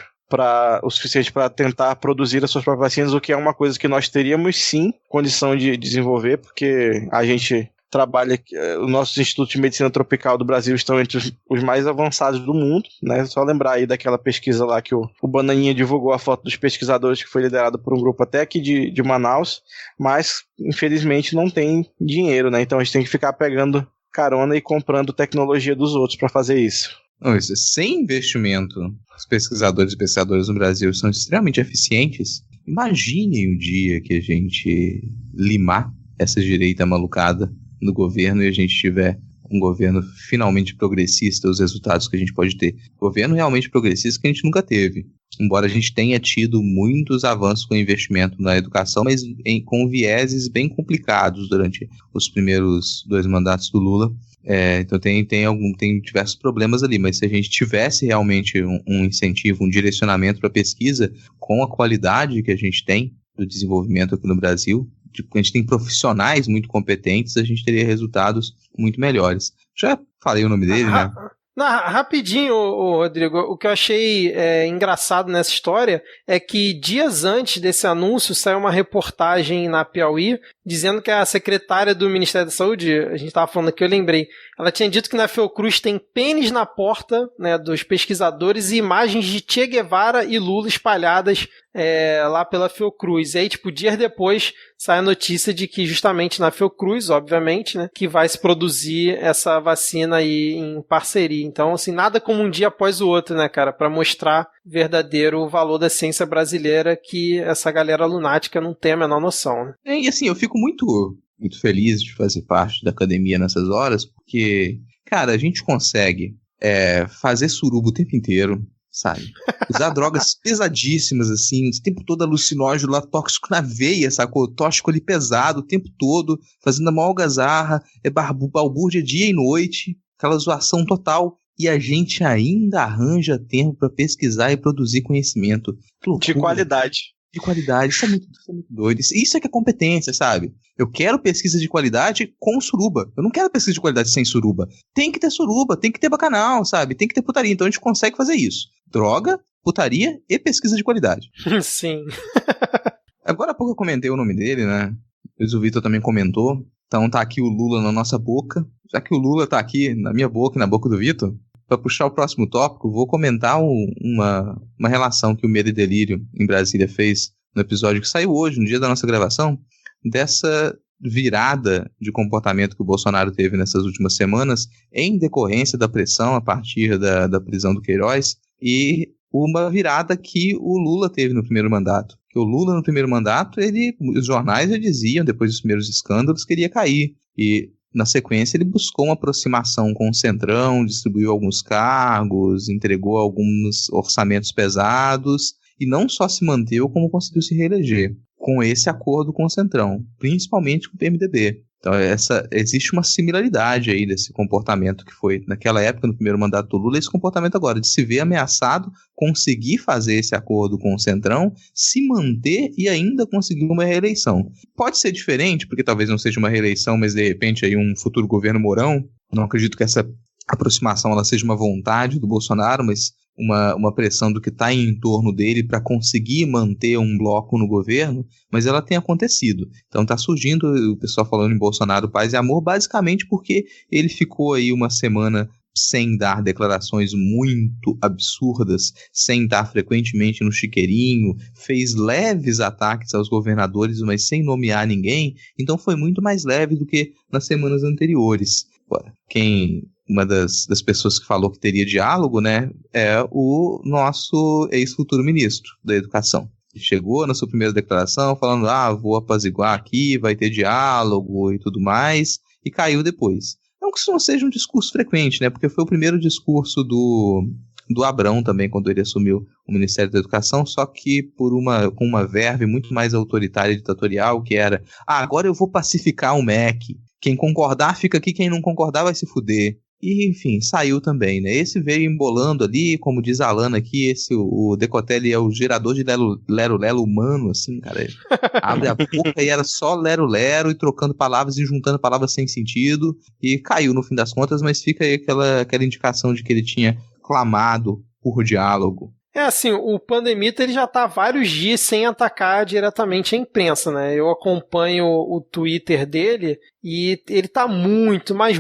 o suficiente para tentar produzir as suas próprias vacinas, o que é uma coisa que nós teríamos sim condição de desenvolver, porque a gente trabalha, os nossos institutos de medicina tropical do Brasil estão entre os mais avançados do mundo, né? Só lembrar aí daquela pesquisa lá que o Bananinha divulgou a foto dos pesquisadores, que foi liderado por um grupo até aqui de Manaus, mas infelizmente não tem dinheiro, né? Então a gente tem que ficar pegando carona e comprando tecnologia dos outros para fazer isso.
Não, isso, sem investimento, os pesquisadores e pesquisadoras no Brasil são extremamente eficientes. Imaginem o dia que a gente limar essa direita malucada no governo e a gente tiver um governo finalmente progressista, os resultados que a gente pode ter. Governo realmente progressista que a gente nunca teve. Embora a gente tenha tido muitos avanços com investimento na educação, mas com vieses bem complicados durante os primeiros 2 mandatos do Lula. Então tem diversos problemas ali, mas se a gente tivesse realmente um incentivo, um direcionamento para a pesquisa com a qualidade que a gente tem do desenvolvimento aqui no Brasil, a gente tem profissionais muito competentes, a gente teria resultados muito melhores. Já falei o nome dele, né?
Rapidinho, Rodrigo, o que eu achei engraçado nessa história é que dias antes desse anúncio saiu uma reportagem na Piauí dizendo que a secretária do Ministério da Saúde, a gente estava falando aqui, eu lembrei, ela tinha dito que na Fiocruz tem pênis na porta, né, dos pesquisadores e imagens de Che Guevara e Lula espalhadas lá pela Fiocruz. E aí, dias depois, sai a notícia de que justamente na Fiocruz, obviamente, né, que vai se produzir essa vacina aí em parceria. Então, assim, nada como um dia após o outro, né, cara, para mostrar verdadeiro valor da ciência brasileira que essa galera lunática não tem a menor noção, né?
E assim, eu fico muito feliz de fazer parte da academia nessas horas, porque, cara, a gente consegue fazer suruba o tempo inteiro, sabe? Usar drogas pesadíssimas, assim, o tempo todo alucinógeno lá, tóxico na veia, sacou? Tóxico ali pesado o tempo todo, fazendo a maior algazarra, balbúrdia dia e noite, aquela zoação total. E a gente ainda arranja tempo para pesquisar e produzir conhecimento.
De qualidade.
De qualidade. Isso é muito doido. Isso é que é competência, sabe? Eu quero pesquisa de qualidade com suruba. Eu não quero pesquisa de qualidade sem suruba. Tem que ter suruba, tem que ter bacanal, sabe? Tem que ter putaria. Então a gente consegue fazer isso. Droga, putaria e pesquisa de qualidade.
Sim.
Agora há pouco eu comentei o nome dele, né? O Vitor também comentou. Então tá aqui o Lula na nossa boca. Já que o Lula tá aqui na minha boca e na boca do Vitor, para puxar o próximo tópico, vou comentar uma relação que o Medo e Delírio em Brasília fez no episódio que saiu hoje, no dia da nossa gravação, dessa virada de comportamento que o Bolsonaro teve nessas últimas semanas em decorrência da pressão a partir da prisão do Queiroz e uma virada que o Lula teve no primeiro mandato. Que o Lula no primeiro mandato, os jornais já diziam, depois dos primeiros escândalos, que ele ia cair. E na sequência, ele buscou uma aproximação com o Centrão, distribuiu alguns cargos, entregou alguns orçamentos pesados, e não só se manteve, como conseguiu se reeleger com esse acordo com o Centrão, principalmente com o PMDB. Então, existe uma similaridade aí desse comportamento que foi naquela época, no primeiro mandato do Lula, esse comportamento agora, de se ver ameaçado, conseguir fazer esse acordo com o Centrão, se manter e ainda conseguir uma reeleição. Pode ser diferente, porque talvez não seja uma reeleição, mas de repente aí um futuro governo Mourão. Não acredito que essa aproximação ela seja uma vontade do Bolsonaro, mas uma pressão do que está em torno dele para conseguir manter um bloco no governo, mas ela tem acontecido. Então está surgindo o pessoal falando em Bolsonaro, paz e amor, basicamente porque ele ficou aí uma semana sem dar declarações muito absurdas, sem estar frequentemente no chiqueirinho, fez leves ataques aos governadores, mas sem nomear ninguém, então foi muito mais leve do que nas semanas anteriores. Agora, uma das pessoas que falou que teria diálogo, né, é o nosso ex-futuro ministro da Educação. Ele chegou na sua primeira declaração falando, vou apaziguar aqui, vai ter diálogo e tudo mais, e caiu depois. Não que isso não seja um discurso frequente, né, porque foi o primeiro discurso do Abrão também, quando ele assumiu o Ministério da Educação, só que com uma verve muito mais autoritária e ditatorial, que era, agora eu vou pacificar o MEC, quem concordar fica aqui, quem não concordar vai se fuder. E, enfim, saiu também, né? Esse veio embolando ali, como diz a Alana aqui, o Decotelli é o gerador de lero-lero humano, assim, cara. Abre a boca e era só lero-lero e trocando palavras e juntando palavras sem sentido. E caiu no fim das contas, mas fica aí aquela indicação de que ele tinha clamado por diálogo.
Assim, o Pandemita ele já tá há vários dias sem atacar diretamente a imprensa, né? Eu acompanho o Twitter dele e ele tá muito mais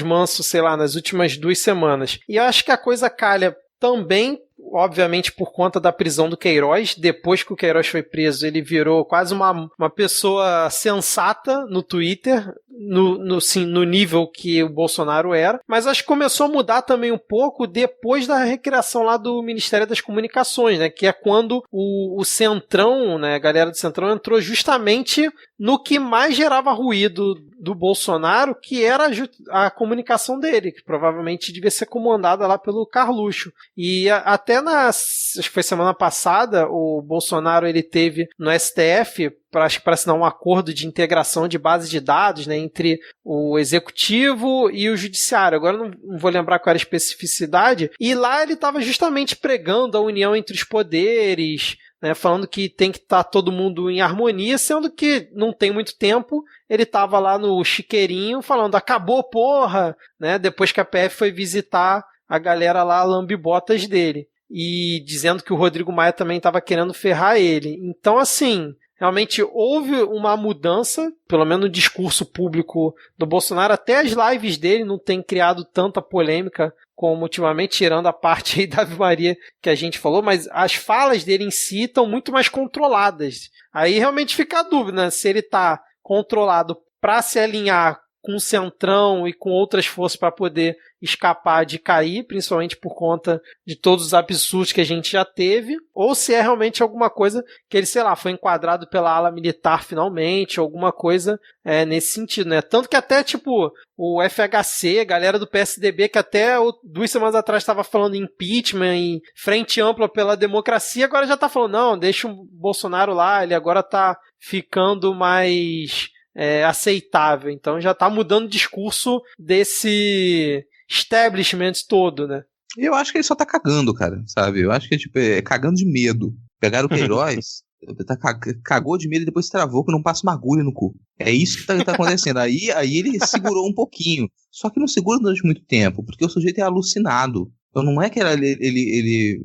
manso, sei lá, nas últimas 2 semanas. E eu acho que a coisa calha também, obviamente, por conta da prisão do Queiroz. Depois que o Queiroz foi preso, ele virou quase uma pessoa sensata no Twitter, no nível que o Bolsonaro era. Mas acho que começou a mudar também um pouco depois da recriação lá do Ministério das Comunicações, né? Que é quando o Centrão, né, a galera do Centrão entrou justamente no que mais gerava ruído do Bolsonaro, que era a comunicação dele, que provavelmente devia ser comandada lá pelo Carluxo. E até acho que foi semana passada, o Bolsonaro ele teve no STF para assinar um acordo de integração de bases de dados, né, entre o executivo e o judiciário. Agora não vou lembrar qual era a especificidade. E lá ele estava justamente pregando a união entre os poderes, né, falando que tem que estar todo mundo em harmonia, sendo que não tem muito tempo, ele estava lá no chiqueirinho falando, acabou porra, né, depois que a PF foi visitar a galera lá, lambibotas dele, e dizendo que o Rodrigo Maia também estava querendo ferrar ele. Então, assim, realmente houve uma mudança, pelo menos no discurso público do Bolsonaro, até as lives dele não têm criado tanta polêmica como ultimamente, tirando a parte aí da Ave Maria que a gente falou, mas as falas dele em si estão muito mais controladas. Aí realmente fica a dúvida, né, se ele está controlado para se alinhar com o Centrão e com outras forças para poder escapar de cair, principalmente por conta de todos os absurdos que a gente já teve, ou se é realmente alguma coisa que ele, sei lá, foi enquadrado pela ala militar finalmente, alguma coisa nesse sentido, né? Tanto que até, tipo, o FHC, a galera do PSDB, que até 2 semanas atrás estava falando em impeachment e frente ampla pela democracia, agora já tá falando, não, deixa o Bolsonaro lá, ele agora tá ficando mais aceitável. Então já tá mudando o discurso desse establishment todo, né?
Eu acho que ele só tá cagando, cara, sabe? Eu acho que é cagando de medo. Pegaram o Queiroz, cagou de medo e depois travou que não passa uma agulha no cu. É isso que tá acontecendo. Aí ele segurou um pouquinho. Só que não segura durante muito tempo, porque o sujeito é alucinado. Então não é que ele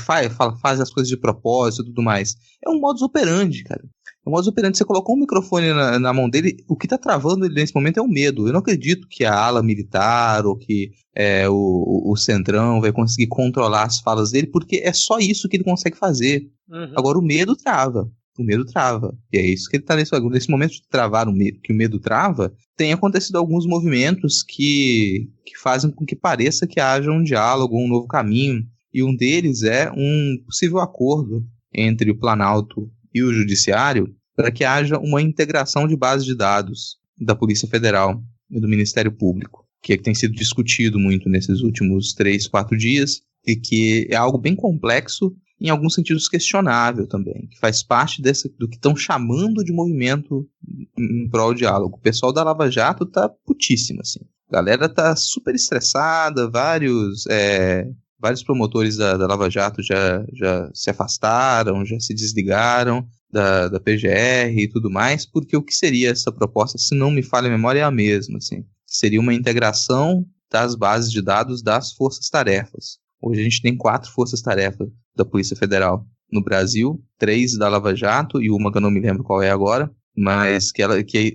faz as coisas de propósito e tudo mais. É um modus operandi, cara. O modus operandi, você colocou um microfone na mão dele, o que tá travando ele nesse momento é o medo. Eu não acredito que a ala militar ou que o Centrão vai conseguir controlar as falas dele, porque é só isso que ele consegue fazer. Uhum. Agora o medo trava. O medo trava. E é isso que ele tá nesse momento de travar que o medo trava, tem acontecido alguns movimentos que fazem com que pareça que haja um diálogo, um novo caminho. E um deles é um possível acordo entre o Planalto e o Judiciário para que haja uma integração de bases de dados da Polícia Federal e do Ministério Público, que é que tem sido discutido muito nesses últimos 3, 4 dias, e que é algo bem complexo, em alguns sentidos questionável também, que faz parte do que estão chamando de movimento em prol do diálogo. O pessoal da Lava Jato tá putíssimo, assim. A galera tá super estressada, vários promotores da Lava Jato já se afastaram, já se desligaram da PGR e tudo mais, porque o que seria essa proposta, se não me falha a memória, é a mesma, assim. Seria uma integração das bases de dados das forças-tarefas. Hoje a gente tem 4 forças-tarefas da Polícia Federal no Brasil, 3 da Lava Jato e uma que eu não me lembro qual é agora, mas que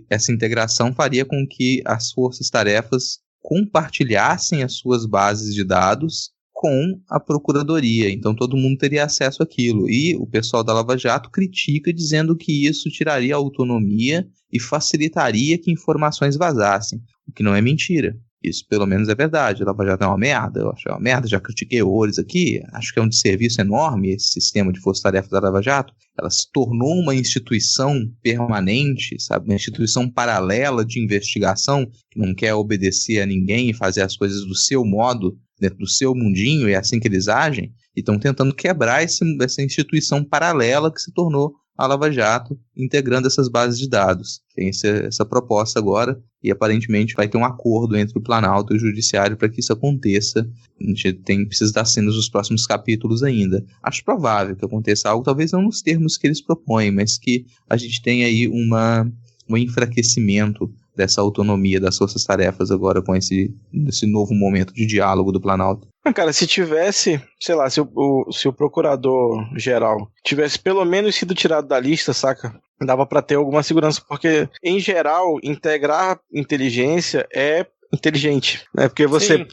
essa integração faria com que as forças-tarefas compartilhassem as suas bases de dados com a Procuradoria, então todo mundo teria acesso àquilo, e o pessoal da Lava Jato critica dizendo que isso tiraria a autonomia e facilitaria que informações vazassem, o que não é mentira. Isso pelo menos é verdade. A Lava Jato é uma merda, eu acho que é uma merda, já critiquei horrores aqui, acho que é um desserviço enorme esse sistema de força-tarefa da Lava Jato. Ela se tornou uma instituição permanente, sabe, uma instituição paralela de investigação, que não quer obedecer a ninguém e fazer as coisas do seu modo, dentro do seu mundinho, e é assim que eles agem, e estão tentando quebrar essa instituição paralela que se tornou a Lava Jato, integrando essas bases de dados. Tem essa proposta agora e aparentemente vai ter um acordo entre o Planalto e o Judiciário para que isso aconteça. A gente precisa dar cenas nos próximos capítulos ainda. Acho provável que aconteça algo, talvez não nos termos que eles propõem, mas que a gente tenha aí um enfraquecimento dessa autonomia das forças-tarefas agora com esse novo momento de diálogo do Planalto.
Cara, se tivesse, sei lá, se o procurador-geral tivesse pelo menos sido tirado da lista, saca? Dava pra ter alguma segurança, porque, em geral, integrar inteligência é inteligente, né? Porque você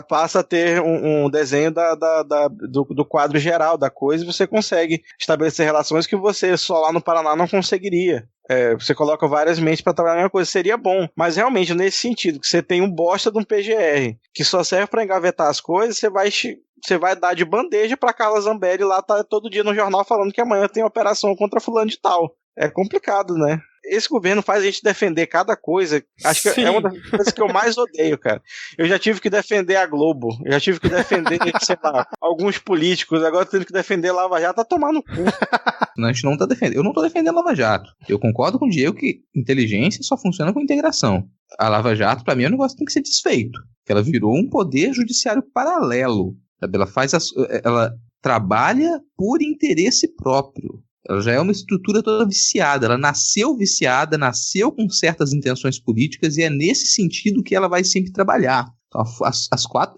passa a ter um desenho do quadro geral da coisa e você consegue estabelecer relações que você só lá no Paraná não conseguiria. Você coloca várias mentes pra trabalhar a mesma coisa, seria bom. Mas realmente, nesse sentido, que você tem um bosta de um PGR que só serve pra engavetar as coisas, você vai dar de bandeja pra Carla Zambelli lá, tá todo dia no jornal falando que amanhã tem operação contra fulano de tal. É complicado, né? Esse governo faz a gente defender cada coisa. Acho que é uma das coisas que eu mais odeio, cara. Eu já tive que defender a Globo. Eu já tive que defender, sei lá, alguns políticos. Agora eu tenho que defender a Lava Jato. Tá tomar no cu.
A gente não tá defendendo. Eu não tô defendendo a Lava Jato. Eu concordo com o Diego que inteligência só funciona com integração. A Lava Jato, pra mim, é um negócio que tem que ser desfeito. Ela virou um poder judiciário paralelo. Ela trabalha por interesse próprio. Ela já é uma estrutura toda viciada, ela nasceu viciada, nasceu com certas intenções políticas e é nesse sentido que ela vai sempre trabalhar. Então,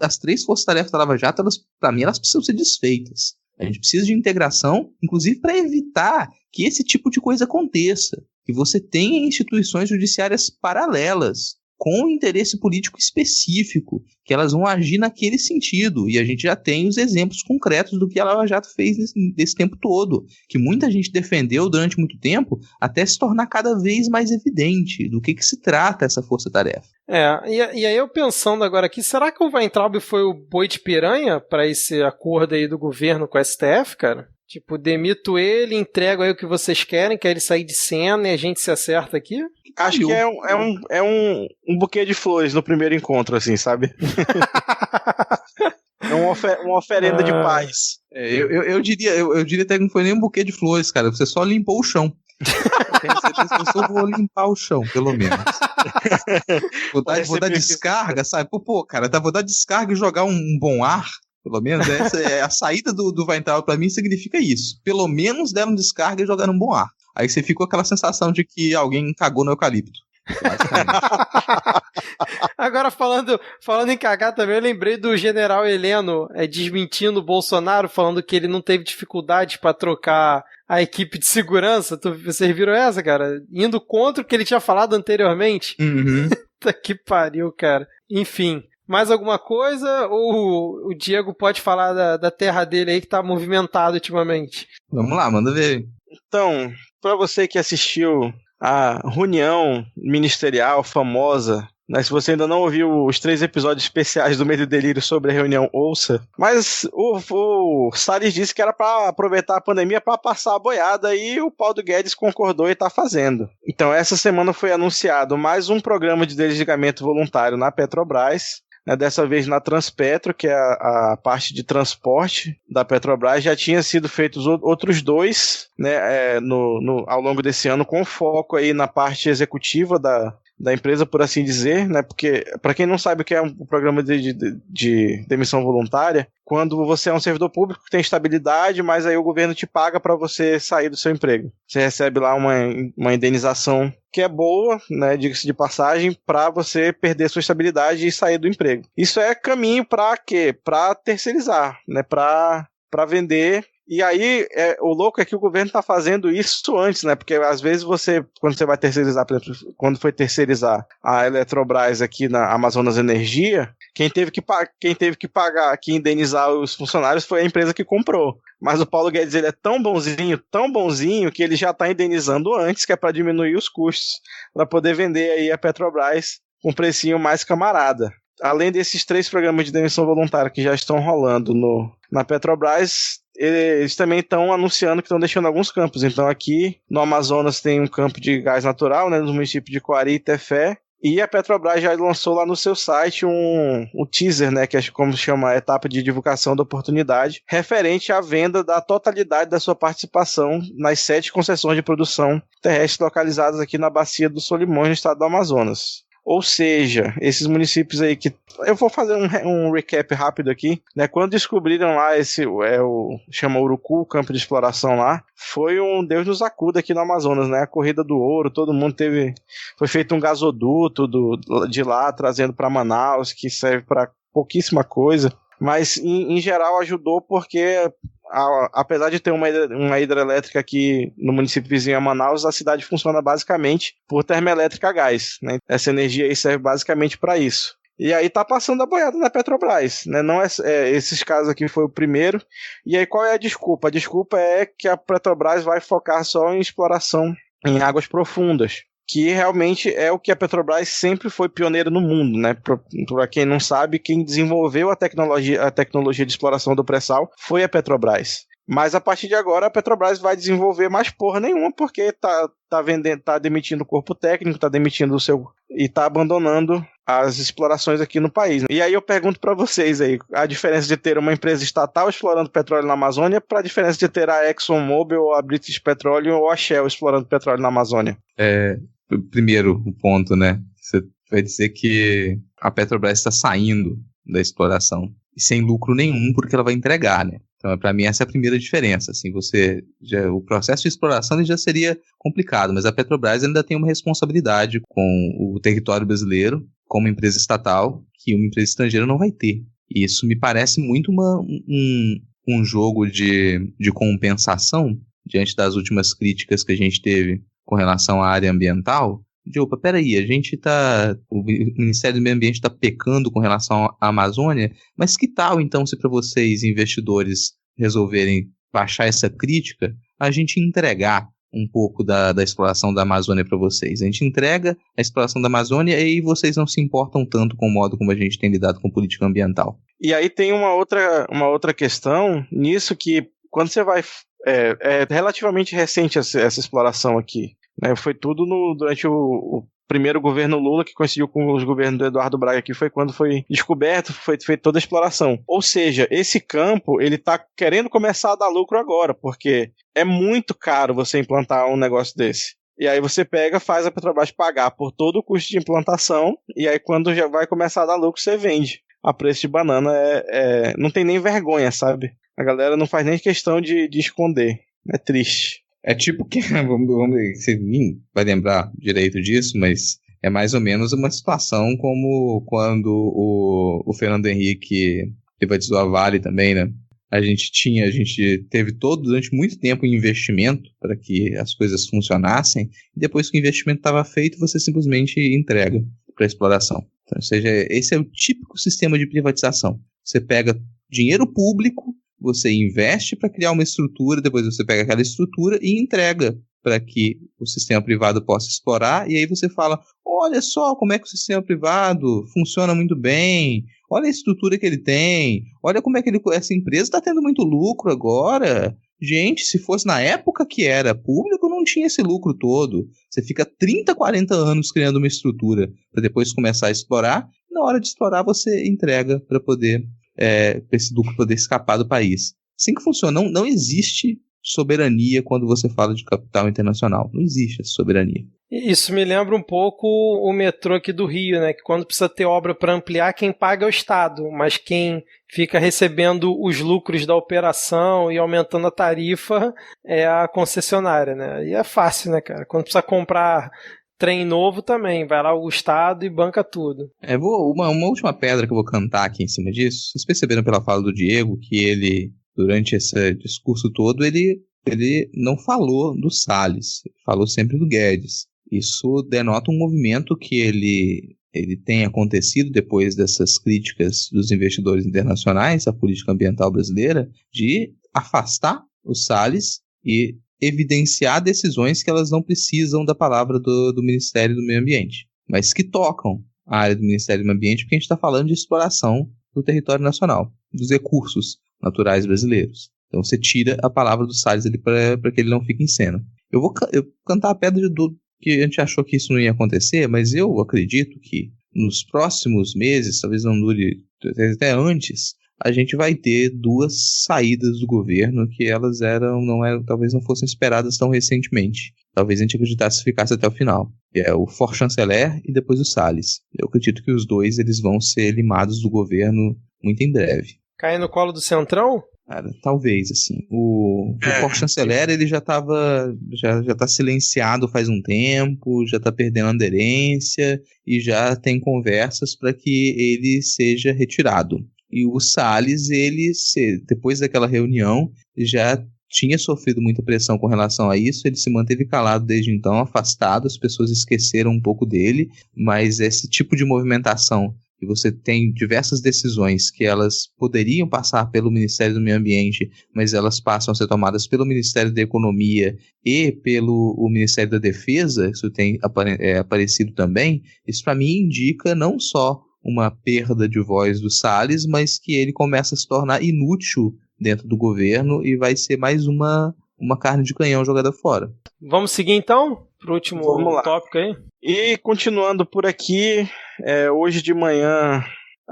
as 3 forças-tarefas da Lava Jato, para mim, elas precisam ser desfeitas. A gente precisa de integração, inclusive para evitar que esse tipo de coisa aconteça, que você tenha instituições judiciárias paralelas, com interesse político específico, que elas vão agir naquele sentido. E a gente já tem os exemplos concretos do que a Lava Jato fez nesse tempo todo, que muita gente defendeu durante muito tempo, até se tornar cada vez mais evidente do que se trata essa força-tarefa.
E aí eu pensando agora aqui, será que o Weintraub foi o boi de piranha para esse acordo aí do governo com a STF, cara? Tipo, demito ele, entrego aí o que vocês querem ele sair de cena e a gente se acerta aqui?
Acho que é um buquê de flores no primeiro encontro, assim, sabe? É uma oferenda de paz.
Eu diria até que não foi nem um buquê de flores, cara. Você só limpou o chão. Eu só vou limpar o chão, pelo menos. Vou dar descarga, sabe? Pô, cara, vou dar descarga e jogar um bom ar. Pelo menos essa é a saída do Weintraub pra mim significa isso. Pelo menos deram descarga e jogaram um bom ar. Aí você ficou com aquela sensação de que alguém cagou no eucalipto.
Agora falando em cagar também, eu lembrei do general Heleno desmentindo o Bolsonaro, falando que ele não teve dificuldade pra trocar a equipe de segurança. Vocês viram essa, cara? Indo contra o que ele tinha falado anteriormente.
Uhum.
Puta que pariu, cara. Enfim. Mais alguma coisa? Ou o Diego pode falar da terra dele aí que tá movimentado ultimamente?
Vamos lá, manda ver.
Então, pra você que assistiu a reunião ministerial famosa, né, se você ainda não ouviu os 3 episódios especiais do Medo e Delírio sobre a reunião, ouça. Mas o Salles disse que era pra aproveitar a pandemia pra passar a boiada e o Paulo Guedes concordou e tá fazendo. Então, essa semana foi anunciado mais um programa de desligamento voluntário na Petrobras. Dessa vez na Transpetro, que é a parte de transporte da Petrobras. Já tinha sido feitos outros 2, né, ao longo desse ano, com foco aí na parte executiva da empresa, por assim dizer, né? Porque, para quem não sabe o que é um programa de demissão voluntária, quando você é um servidor público que tem estabilidade, mas aí o governo te paga para você sair do seu emprego. Você recebe lá uma indenização que é boa, né, diga-se de passagem, para você perder sua estabilidade e sair do emprego. Isso é caminho para quê? Para terceirizar, né? Para vender. E aí, o louco é que o governo está fazendo isso antes, né? Porque às vezes quando você vai terceirizar, por exemplo, quando foi terceirizar a Eletrobras aqui na Amazonas Energia, quem teve que pagar, que indenizar os funcionários foi a empresa que comprou. Mas o Paulo Guedes, ele é tão bonzinho, que ele já está indenizando antes, que é para diminuir os custos, para poder vender aí a Petrobras com um precinho mais camarada. Além desses 3 programas de demissão voluntária que já estão rolando na Petrobras, eles também estão anunciando que estão deixando alguns campos. Então aqui no Amazonas tem um campo de gás natural, né, no município de Coari e Tefé, E a Petrobras já lançou lá no seu site um teaser, né, que é como chama a etapa de divulgação da oportunidade, referente à venda da totalidade da sua participação nas 7 concessões de produção terrestre localizadas aqui na Bacia do Solimões, no estado do Amazonas. Ou seja, esses municípios aí que... Eu vou fazer um recap rápido aqui, né? Quando descobriram lá chama Urucu, o campo de exploração lá, foi um Deus nos acuda aqui no Amazonas, né? A corrida do ouro, todo mundo foi feito um gasoduto de lá, trazendo para Manaus, que serve para pouquíssima coisa, mas em geral ajudou porque... apesar de ter uma hidrelétrica aqui no município vizinho a Manaus, a cidade funciona basicamente por termoelétrica a gás, né? Essa energia aí serve basicamente para isso. E aí tá passando a boiada na Petrobras, né? Não esses casos aqui foi o primeiro. E aí qual é a desculpa? A desculpa é que a Petrobras vai focar só em exploração em águas profundas, que realmente é o que a Petrobras sempre foi pioneira no mundo, né? Para quem não sabe, quem desenvolveu a tecnologia de exploração do pré-sal foi a Petrobras. Mas a partir de agora a Petrobras vai desenvolver mais porra nenhuma, porque tá demitindo o corpo técnico, tá demitindo e tá abandonando as explorações aqui no país. E aí eu pergunto para vocês aí, a diferença de ter uma empresa estatal explorando petróleo na Amazônia para a diferença de ter a ExxonMobil ou a British Petroleum ou a Shell explorando petróleo na Amazônia.
Primeiro, o ponto, né? Você vai dizer que a Petrobras está saindo da exploração e sem lucro nenhum, porque ela vai entregar, né? Então, para mim, essa é a primeira diferença. Assim, o processo de exploração ele já seria complicado, mas a Petrobras ainda tem uma responsabilidade com o território brasileiro, como empresa estatal, que uma empresa estrangeira não vai ter. E isso me parece muito um jogo de compensação diante das últimas críticas que a gente teve com relação à área ambiental. Peraí, o Ministério do Meio Ambiente está pecando com relação à Amazônia, mas que tal então se para vocês, investidores, resolverem baixar essa crítica, a gente entregar um pouco da exploração da Amazônia para vocês? A gente entrega a exploração da Amazônia e aí vocês não se importam tanto com o modo como a gente tem lidado com política ambiental.
E aí tem uma outra questão nisso que, quando você vai... É relativamente recente essa exploração aqui. Foi tudo durante o primeiro governo Lula, que coincidiu com os governos do Eduardo Braga, que foi quando foi descoberto, foi feita toda a exploração. Ou seja, esse campo, ele está querendo começar a dar lucro agora, porque é muito caro você implantar um negócio desse. E aí você faz a Petrobras pagar por todo o custo de implantação, e aí quando já vai começar a dar lucro, você vende a preço de banana. Não tem nem vergonha, sabe? A galera não faz nem questão de esconder. É triste.
É tipo que, vamos ver, você vai lembrar direito disso, mas é mais ou menos uma situação como quando o Fernando Henrique privatizou a Vale também, né? A gente teve durante muito tempo um investimento para que as coisas funcionassem, e depois que o investimento estava feito, você simplesmente entrega para a exploração. Então, ou seja, esse é o típico sistema de privatização. Você pega dinheiro público, você investe para criar uma estrutura, depois você pega aquela estrutura e entrega para que o sistema privado possa explorar, e aí você fala, olha só como é que o sistema privado funciona muito bem, olha a estrutura que ele tem, olha como é que essa empresa está tendo muito lucro agora. Gente, se fosse na época que era público, não tinha esse lucro todo. Você fica 30, 40 anos criando uma estrutura para depois começar a explorar, e na hora de explorar você entrega para poder... para esse lucro poder escapar do país. Assim que funciona. Não existe soberania quando você fala de capital internacional. Não existe essa soberania.
Isso me lembra um pouco o metrô aqui do Rio, né? Que quando precisa ter obra para ampliar, quem paga é o Estado, mas quem fica recebendo os lucros da operação e aumentando a tarifa é a concessionária, né? E é fácil, né, cara? Quando precisa comprar trem novo também, vai lá o Estado e banca tudo.
Uma última pedra que eu vou cantar aqui em cima disso. Vocês perceberam pela fala do Diego que ele, durante esse discurso todo, ele não falou do Salles, ele falou sempre do Guedes. Isso denota um movimento que ele tem acontecido depois dessas críticas dos investidores internacionais à política ambiental brasileira, de afastar o Salles e evidenciar decisões que elas não precisam da palavra do Ministério do Meio Ambiente, mas que tocam a área do Ministério do Meio Ambiente, porque a gente está falando de exploração do território nacional, dos recursos naturais brasileiros. Então você tira a palavra do Salles ali para que ele não fique em cena. Eu vou cantar a pedra que a gente achou que isso não ia acontecer, mas eu acredito que nos próximos meses, talvez não dure até antes, a gente vai ter 2 saídas do governo que elas talvez não fossem esperadas tão recentemente. Talvez a gente acreditasse que ficasse até o final. Que é o Forchanceler e depois o Salles. Eu acredito que os 2 eles vão ser limados do governo muito em breve.
Cair no colo do Centrão?
Cara, talvez, assim. O Forchanceler, ele já tá silenciado faz um tempo, já tá perdendo aderência e já tem conversas para que ele seja retirado. E o Salles, depois daquela reunião, já tinha sofrido muita pressão com relação a isso, ele se manteve calado desde então, afastado, as pessoas esqueceram um pouco dele, mas esse tipo de movimentação, que você tem diversas decisões que elas poderiam passar pelo Ministério do Meio Ambiente, mas elas passam a ser tomadas pelo Ministério da Economia e pelo Ministério da Defesa, isso tem aparecido também, isso para mim indica não só uma perda de voz do Salles, mas que ele começa a se tornar inútil dentro do governo e vai ser mais uma carne de canhão jogada fora.
Vamos seguir então pro último tópico aí?
E continuando por aqui, hoje de manhã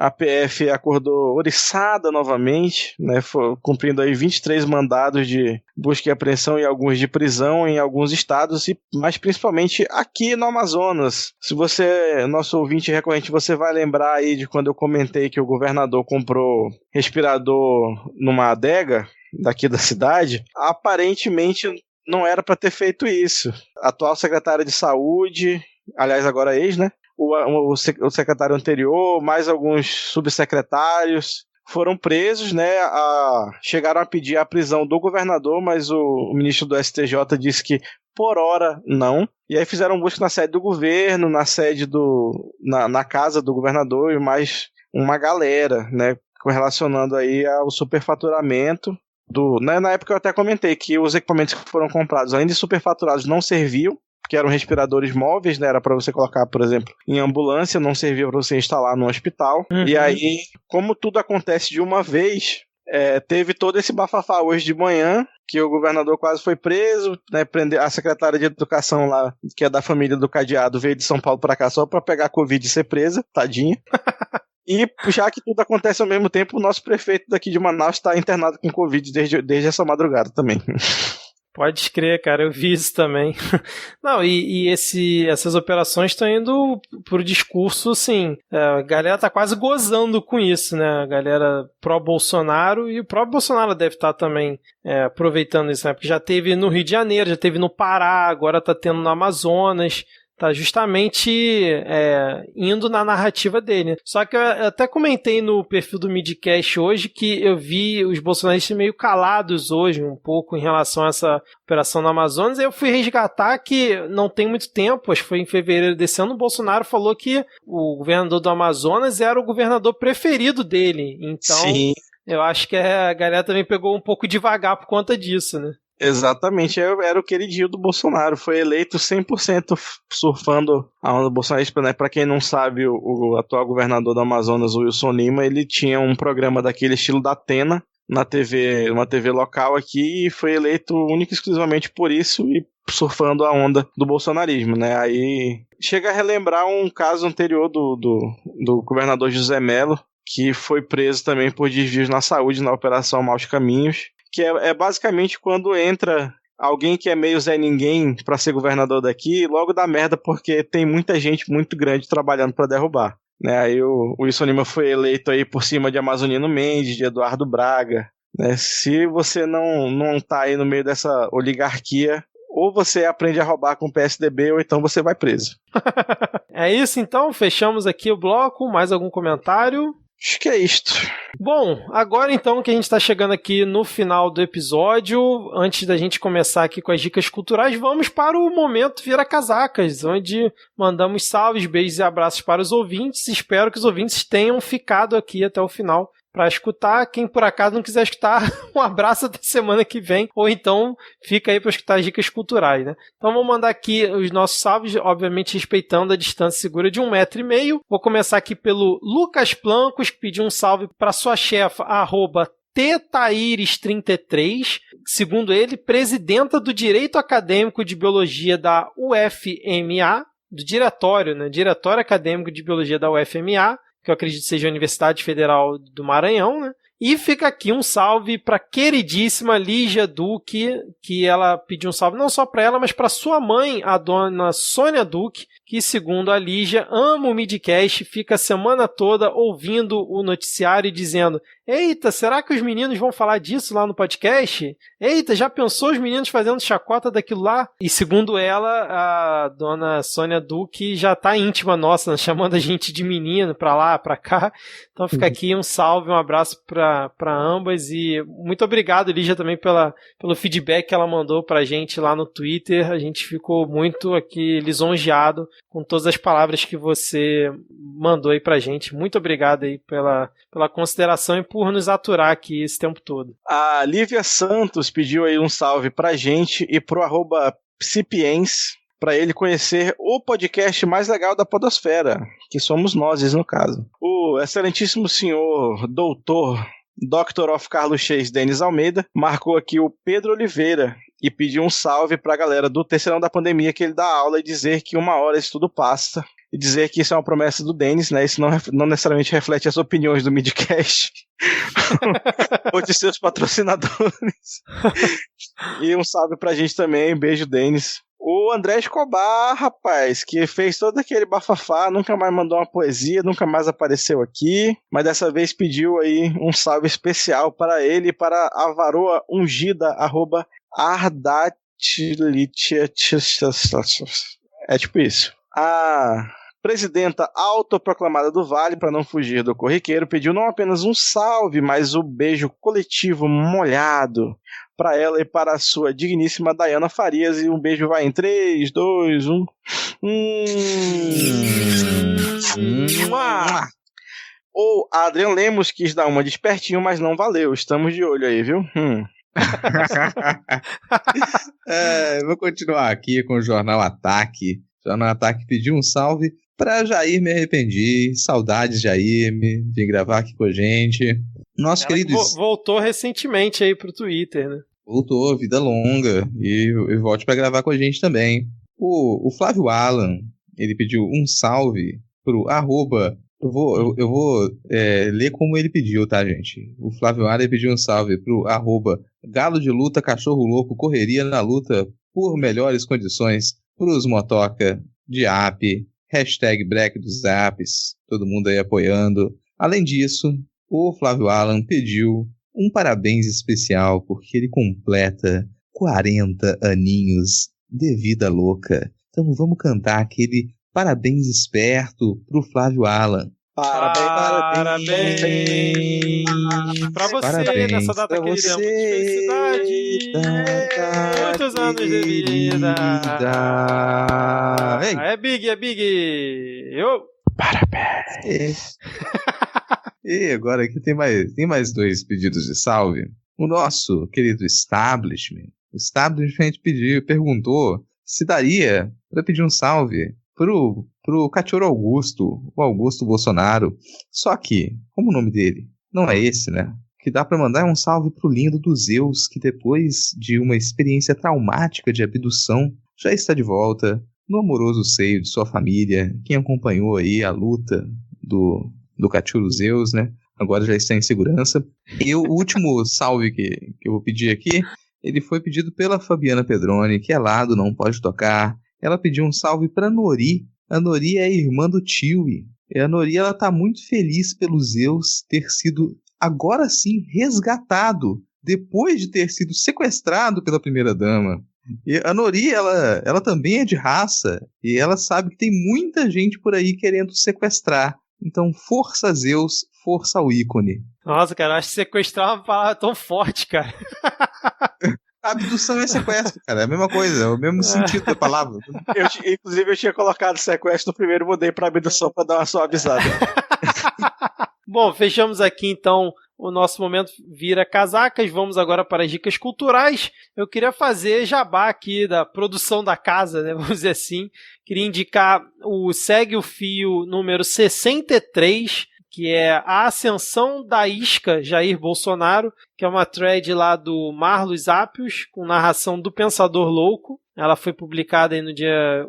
a PF acordou oriçada novamente, né, cumprindo aí 23 mandados de busca e apreensão e alguns de prisão em alguns estados, mas principalmente aqui no Amazonas. Se você, nosso ouvinte recorrente, você vai lembrar aí de quando eu comentei que o governador comprou respirador numa adega daqui da cidade, aparentemente não era para ter feito isso. A atual secretária de saúde, aliás agora ex, né? O secretário anterior, mais alguns subsecretários foram presos, né? Chegaram a pedir a prisão do governador, mas o ministro do STJ disse que por hora não. E aí fizeram busca na sede do governo, na sede na casa do governador e mais uma galera, né? Relacionando aí ao superfaturamento né, na época eu até comentei que os equipamentos que foram comprados, além de superfaturados, não serviam, que eram respiradores móveis, né? Era para você colocar, por exemplo, em ambulância, não servia para você instalar no hospital. Uhum. E aí, como tudo acontece de uma vez, teve todo esse bafafá hoje de manhã, que o governador quase foi preso, né? A secretária de educação lá, que é da família do cadeado, veio de São Paulo para cá só para pegar Covid e ser presa, tadinha. E já que tudo acontece ao mesmo tempo, o nosso prefeito daqui de Manaus está internado com Covid desde essa madrugada também.
Pode escrever, cara, eu vi isso também. Não, essas operações estão indo pro discurso, assim, a galera tá quase gozando com isso, né? A galera pró-Bolsonaro, e o próprio Bolsonaro deve estar também aproveitando isso, né? Porque já teve no Rio de Janeiro, já teve no Pará, agora tá tendo no Amazonas. Tá justamente indo na narrativa dele. Só que eu até comentei no perfil do Midcast hoje que eu vi os bolsonaristas meio calados hoje um pouco em relação a essa operação no Amazonas. Aí eu fui resgatar que não tem muito tempo, acho que foi em fevereiro desse ano, o Bolsonaro falou que o governador do Amazonas era o governador preferido dele. Então, sim, eu acho que a galera também pegou um pouco devagar por conta disso, né?
Exatamente, era o queridinho do Bolsonaro, foi eleito 100% surfando a onda bolsonarista, né? Pra quem não sabe, o atual governador do Amazonas, o Wilson Lima, ele tinha um programa daquele estilo da Atena, uma TV local aqui, e foi eleito única e exclusivamente por isso e surfando a onda do bolsonarismo, né? Aí chega a relembrar um caso anterior do governador José Mello, que foi preso também por desvios na saúde na Operação Maus Caminhos, que é basicamente quando entra alguém que é meio Zé Ninguém pra ser governador daqui, logo dá merda porque tem muita gente muito grande trabalhando pra derrubar, né? Aí o Wilson Lima foi eleito aí por cima de Amazonino Mendes, de Eduardo Braga, né? Se você não tá aí no meio dessa oligarquia, ou você aprende a roubar com o PSDB ou então você vai preso.
É isso então, fechamos aqui o bloco, mais algum comentário?
Acho que é isto.
Bom, agora então que a gente está chegando aqui no final do episódio, antes da gente começar aqui com as dicas culturais, vamos para o momento Vira Casacas, onde mandamos salves, beijos e abraços para os ouvintes. Espero que os ouvintes tenham ficado aqui até o final para escutar. Quem por acaso não quiser escutar, um abraço até semana que vem, ou então fica aí para escutar as dicas culturais, né? Então vou mandar aqui os nossos salves, obviamente respeitando a distância segura de 1,5 m. Vou começar aqui pelo Lucas Plancos, que pediu um salve para sua chefa, Taíris33, segundo ele, presidenta do Direito Acadêmico de Biologia da UFMA, do diretório, né? Diretório Acadêmico de Biologia da UFMA, que eu acredito seja a Universidade Federal do Maranhão, né? E fica aqui um salve para queridíssima Lígia Duque, que ela pediu um salve não só para ela, mas para sua mãe, a dona Sônia Duque, que, segundo a Lígia, ama o Midcast, fica a semana toda ouvindo o noticiário e dizendo: eita, será que os meninos vão falar disso lá no podcast? Eita, já pensou os meninos fazendo chacota daquilo lá? E segundo ela, a dona Sônia Duque já tá íntima nossa, chamando a gente de menino pra lá, pra cá. Então fica aqui um salve, um abraço pra ambas e muito obrigado, Lígia, também pelo feedback que ela mandou pra gente lá no Twitter. A gente ficou muito aqui lisonjeado com todas as palavras que você mandou aí pra gente. Muito obrigado aí pela consideração e por nos aturar aqui esse tempo todo.
A Lívia Santos pediu aí um salve pra gente e pro @Psipiens, para ele conhecer o podcast mais legal da podosfera, que somos nós, no caso. O excelentíssimo senhor doutor Dr. of Carlos Chase Denis Almeida marcou aqui o Pedro Oliveira e pediu um salve pra galera do Terceirão da Pandemia, que ele dá aula, e dizer que uma hora isso tudo passa. E dizer que isso é uma promessa do Denis, né? Isso não necessariamente reflete as opiniões do Midcast ou de seus patrocinadores. E um salve pra gente também, beijo, Denis. O André Escobar, rapaz, que fez todo aquele bafafá, nunca mais mandou uma poesia, nunca mais apareceu aqui, mas dessa vez pediu aí um salve especial para ele e para a varoa ungida, @Ardatilitia. É tipo isso. A presidenta autoproclamada do Vale, para não fugir do corriqueiro, pediu não apenas um salve, mas um beijo coletivo molhado para ela e para a sua digníssima Dayana Farias. E um beijo vai em 3, 2, 1. Ou Adrian Lemos quis dar uma de espertinho, mas não valeu. Estamos de olho aí, viu?
Vou continuar aqui com o Jornal Ataque. O Jornal Ataque pediu um salve para Jair Me Arrependi. Saudades, Jair, de gravar aqui com a gente. Nosso querido...
Voltou recentemente aí pro Twitter, né?
Voltou, vida longa. E volte para gravar com a gente também. O Flávio Alan, ele pediu um salve pro @... Eu vou ler como ele pediu, tá, gente? O Flávio Alan pediu um salve pro @Galo de Luta, Cachorro Louco, Correria na Luta por melhores condições pros motoca de app, #Break dos apps, todo mundo aí apoiando. Além disso, o Flávio Alan pediu um parabéns especial porque ele completa 40 aninhos de vida louca. Então vamos cantar aquele parabéns esperto pro Flávio Alan.
Parabéns pra você,
parabéns
nessa data querida. Felicidade. Muitos anos de vida. É Big.
Parabéns. E agora aqui tem mais 2 pedidos de salve. O nosso querido Establishment. O Establishment perguntou se daria para pedir um salve pro Cachorro Augusto, o Augusto Bolsonaro. Só que, como o nome dele não é esse, né? O que dá pra mandar é um salve pro lindo do Zeus, que depois de uma experiência traumática de abdução, já está de volta no amoroso seio de sua família. Quem acompanhou aí a luta do Cachorro Zeus, né? Agora já está em segurança. E o último salve que eu vou pedir aqui, ele foi pedido pela Fabiana Pedroni, que é lá do Não Pode Tocar. Ela pediu um salve pra Nori. A Nori é a irmã do Chewie. E a Nori, ela tá muito feliz pelo Zeus ter sido, agora sim, resgatado, depois de ter sido sequestrado pela primeira-dama. E a Nori, ela também é de raça, e ela sabe que tem muita gente por aí querendo sequestrar. Então, força Zeus, força o ícone.
Nossa, cara, acho que sequestrar é uma palavra tão forte, cara.
Abdução é sequestro, cara. É a mesma coisa, é o mesmo sentido da palavra.
Inclusive, eu tinha colocado sequestro no primeiro, mudei pra abdução pra dar uma suavizada.
Bom, fechamos aqui então o nosso momento Vira Casacas. Vamos agora para as dicas culturais. Eu queria fazer jabá aqui da produção da casa, né? Vamos dizer assim. Queria indicar o Segue o Fio número 63, que é A Ascensão da Isca Jair Bolsonaro, que é uma thread lá do Marlos Appius, com narração do Pensador Louco. Ela foi publicada aí no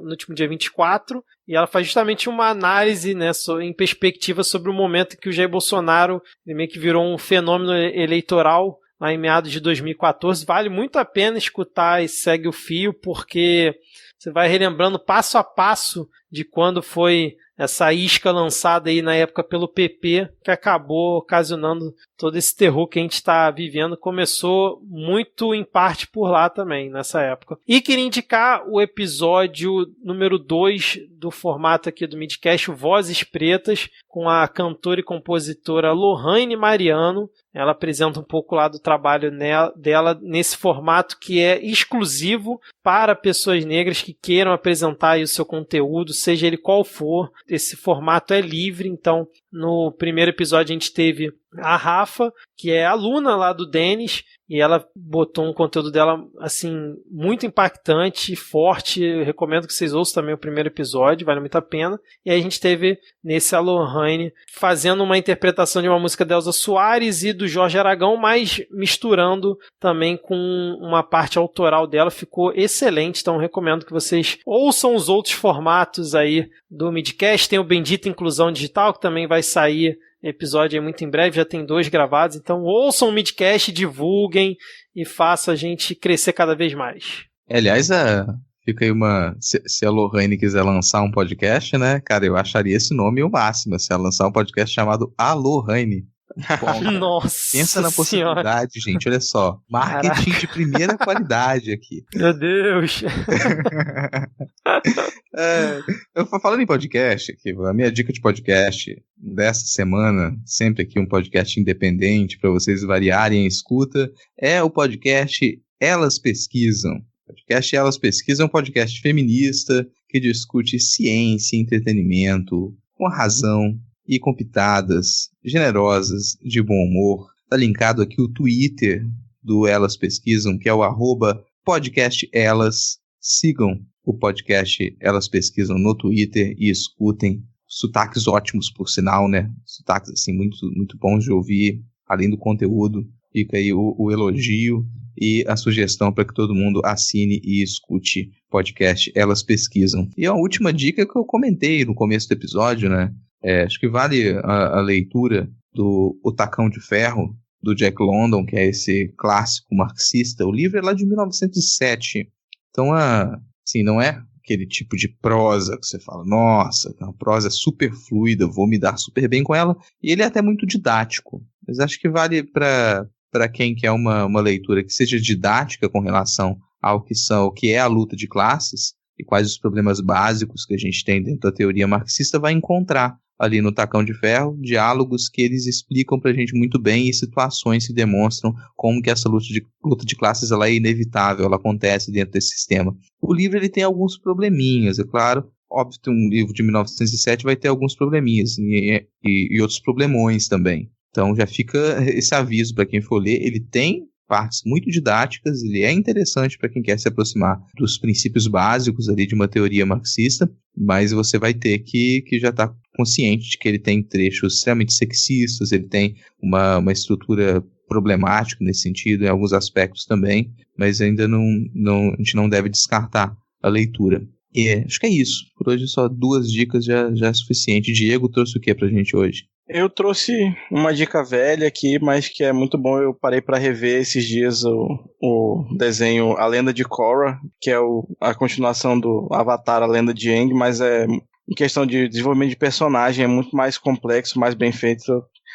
último dia 24, e ela faz justamente uma análise, né, em perspectiva sobre o momento em que o Jair Bolsonaro meio que virou um fenômeno eleitoral lá em meados de 2014. Vale muito a pena escutar e segue o fio, porque você vai relembrando passo a passo de quando foi essa isca lançada aí na época pelo PP, que acabou ocasionando todo esse terror que a gente está vivendo. Começou muito em parte por lá também, nessa época. E queria indicar o episódio número 2 do formato aqui do Midcast, Vozes Pretas, com a cantora e compositora Lohane Mariano. Ela apresenta um pouco lá do trabalho dela nesse formato que é exclusivo para pessoas negras que queiram apresentar aí o seu conteúdo, seja ele qual for. Esse formato é livre, então no primeiro episódio a gente teve a Rafa, que é aluna lá do Denis, e ela botou um conteúdo dela, assim, muito impactante, forte. Eu recomendo que vocês ouçam também o primeiro episódio, vale muito a pena. E aí a gente teve nesse a Lohane fazendo uma interpretação de uma música da Elza Soares e do Jorge Aragão, mas misturando também com uma parte autoral dela. Ficou excelente, então recomendo que vocês ouçam os outros formatos aí do Midcast. Tem o Bendita Inclusão Digital, que também vai sair episódio aí muito em breve, já tem 2 gravados, então ouçam o Midcast, divulguem e façam a gente crescer cada vez mais.
Aliás, fica aí se a Lohane quiser lançar um podcast, né, cara, eu acharia esse nome o máximo, se ela lançar um podcast chamado A Lohane.
Nossa,
pensa na possibilidade, gente, olha só, marketing de primeira qualidade aqui.
Meu Deus.
Falando em podcast aqui, a minha dica de podcast dessa semana, sempre aqui um podcast independente para vocês variarem a escuta, é o podcast Elas Pesquisam. O podcast Elas Pesquisam é um podcast feminista que discute ciência e entretenimento com razão e com pitadas generosas, de bom humor. Tá linkado aqui o Twitter do Elas Pesquisam, que é o @podcastelas. Sigam o podcast Elas Pesquisam no Twitter e escutem. Sotaques ótimos, por sinal, né? Sotaques, assim, muito, muito bons de ouvir, além do conteúdo. Fica aí o elogio e a sugestão para que todo mundo assine e escute podcast Elas Pesquisam. E a última dica que eu comentei no começo do episódio, né? Acho que vale a leitura do O Tacão de Ferro, do Jack London, que é esse clássico marxista. O livro é lá de 1907. Então, assim, não é aquele tipo de prosa que você fala, nossa, a prosa é super fluida, vou me dar super bem com ela. E ele é até muito didático. Mas acho que vale para quem quer uma leitura que seja didática com relação ao que é a luta de classes e quais os problemas básicos que a gente tem dentro da teoria marxista, vai encontrar ali no Tacão de Ferro diálogos que eles explicam pra gente muito bem e situações que demonstram como que essa luta de classes ela é inevitável, ela acontece dentro desse sistema. O livro ele tem alguns probleminhas, é claro, óbvio que um livro de 1907 vai ter alguns probleminhas e outros problemões também. Então já fica esse aviso para quem for ler, ele tem partes muito didáticas, ele é interessante para quem quer se aproximar dos princípios básicos ali de uma teoria marxista, mas você vai ter que já estar consciente de que ele tem trechos extremamente sexistas, ele tem uma estrutura problemática nesse sentido, em alguns aspectos também, mas ainda a gente não deve descartar a leitura. E acho que é isso. Por hoje só 2 dicas já é suficiente. Diego trouxe o que pra gente hoje?
Eu trouxe uma dica velha aqui, mas que é muito bom. Eu parei para rever esses dias o desenho A Lenda de Korra, que é a continuação do Avatar, A Lenda de Aang, mas em questão de desenvolvimento de personagem é muito mais complexo, mais bem feito.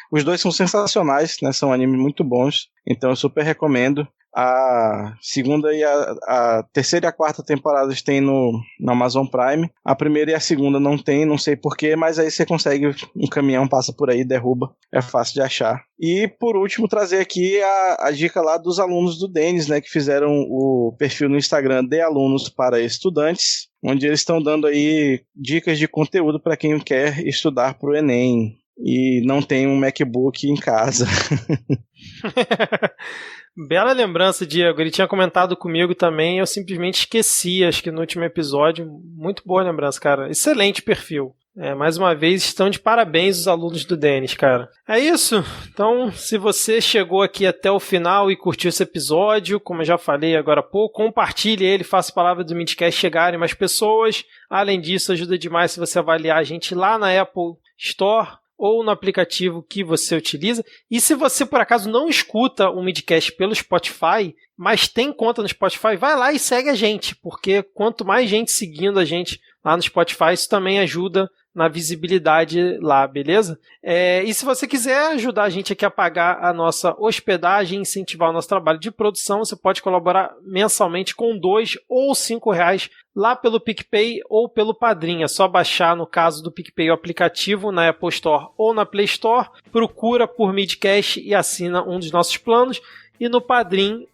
Os 2 são sensacionais, né? São animes muito bons, então eu super recomendo. A segunda e a terceira e a quarta temporadas tem no Amazon Prime. A primeira e a segunda não tem, não sei porquê, mas aí você consegue, um caminhão passa por aí, derruba, é fácil de achar. E por último, trazer aqui a dica lá dos alunos do Denis, né, que fizeram o perfil no Instagram de alunos para estudantes, onde eles estão dando aí dicas de conteúdo para quem quer estudar para o Enem e não tem um MacBook em casa.
Bela lembrança, Diego. Ele tinha comentado comigo também, eu simplesmente esqueci, acho que no último episódio. Muito boa lembrança, cara. Excelente perfil. Mais uma vez, estão de parabéns os alunos do Denis, cara. É isso. Então, se você chegou aqui até o final e curtiu esse episódio, como eu já falei agora há pouco, compartilhe ele, faça a palavra do Midcast chegarem mais pessoas. Além disso, ajuda demais se você avaliar a gente lá na Apple Store ou no aplicativo que você utiliza. E se você, por acaso, não escuta o Midcast pelo Spotify, mas tem conta no Spotify, vai lá e segue a gente, porque quanto mais gente seguindo a gente lá no Spotify, isso também ajuda na visibilidade lá, beleza? E se você quiser ajudar a gente aqui a pagar a nossa hospedagem, incentivar o nosso trabalho de produção, você pode colaborar mensalmente com R$2 ou R$5 lá pelo PicPay ou pelo Padrim. É só baixar, no caso do PicPay, o aplicativo na Apple Store ou na Play Store, procura por Midcast e assina um dos nossos planos. E no Padrim,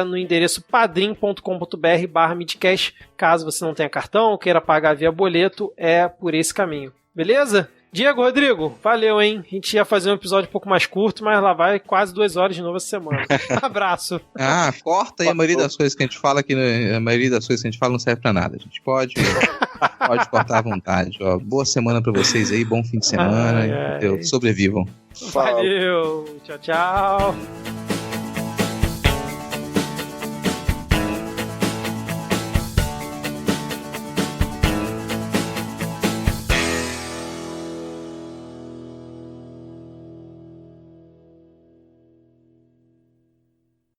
no endereço padrim.com.br/midcast. Caso você não tenha cartão ou queira pagar via boleto, é por esse caminho. Beleza? Diego, Rodrigo, valeu, hein? A gente ia fazer um episódio um pouco mais curto, mas lá vai quase 2 horas de novo essa semana. Abraço.
Corta aí a maioria das coisas que a gente fala, que a maioria das coisas que a gente fala não serve pra nada. A gente pode cortar à vontade. Ó, boa semana pra vocês aí, bom fim de semana. Sobrevivam.
Valeu, tchau, tchau.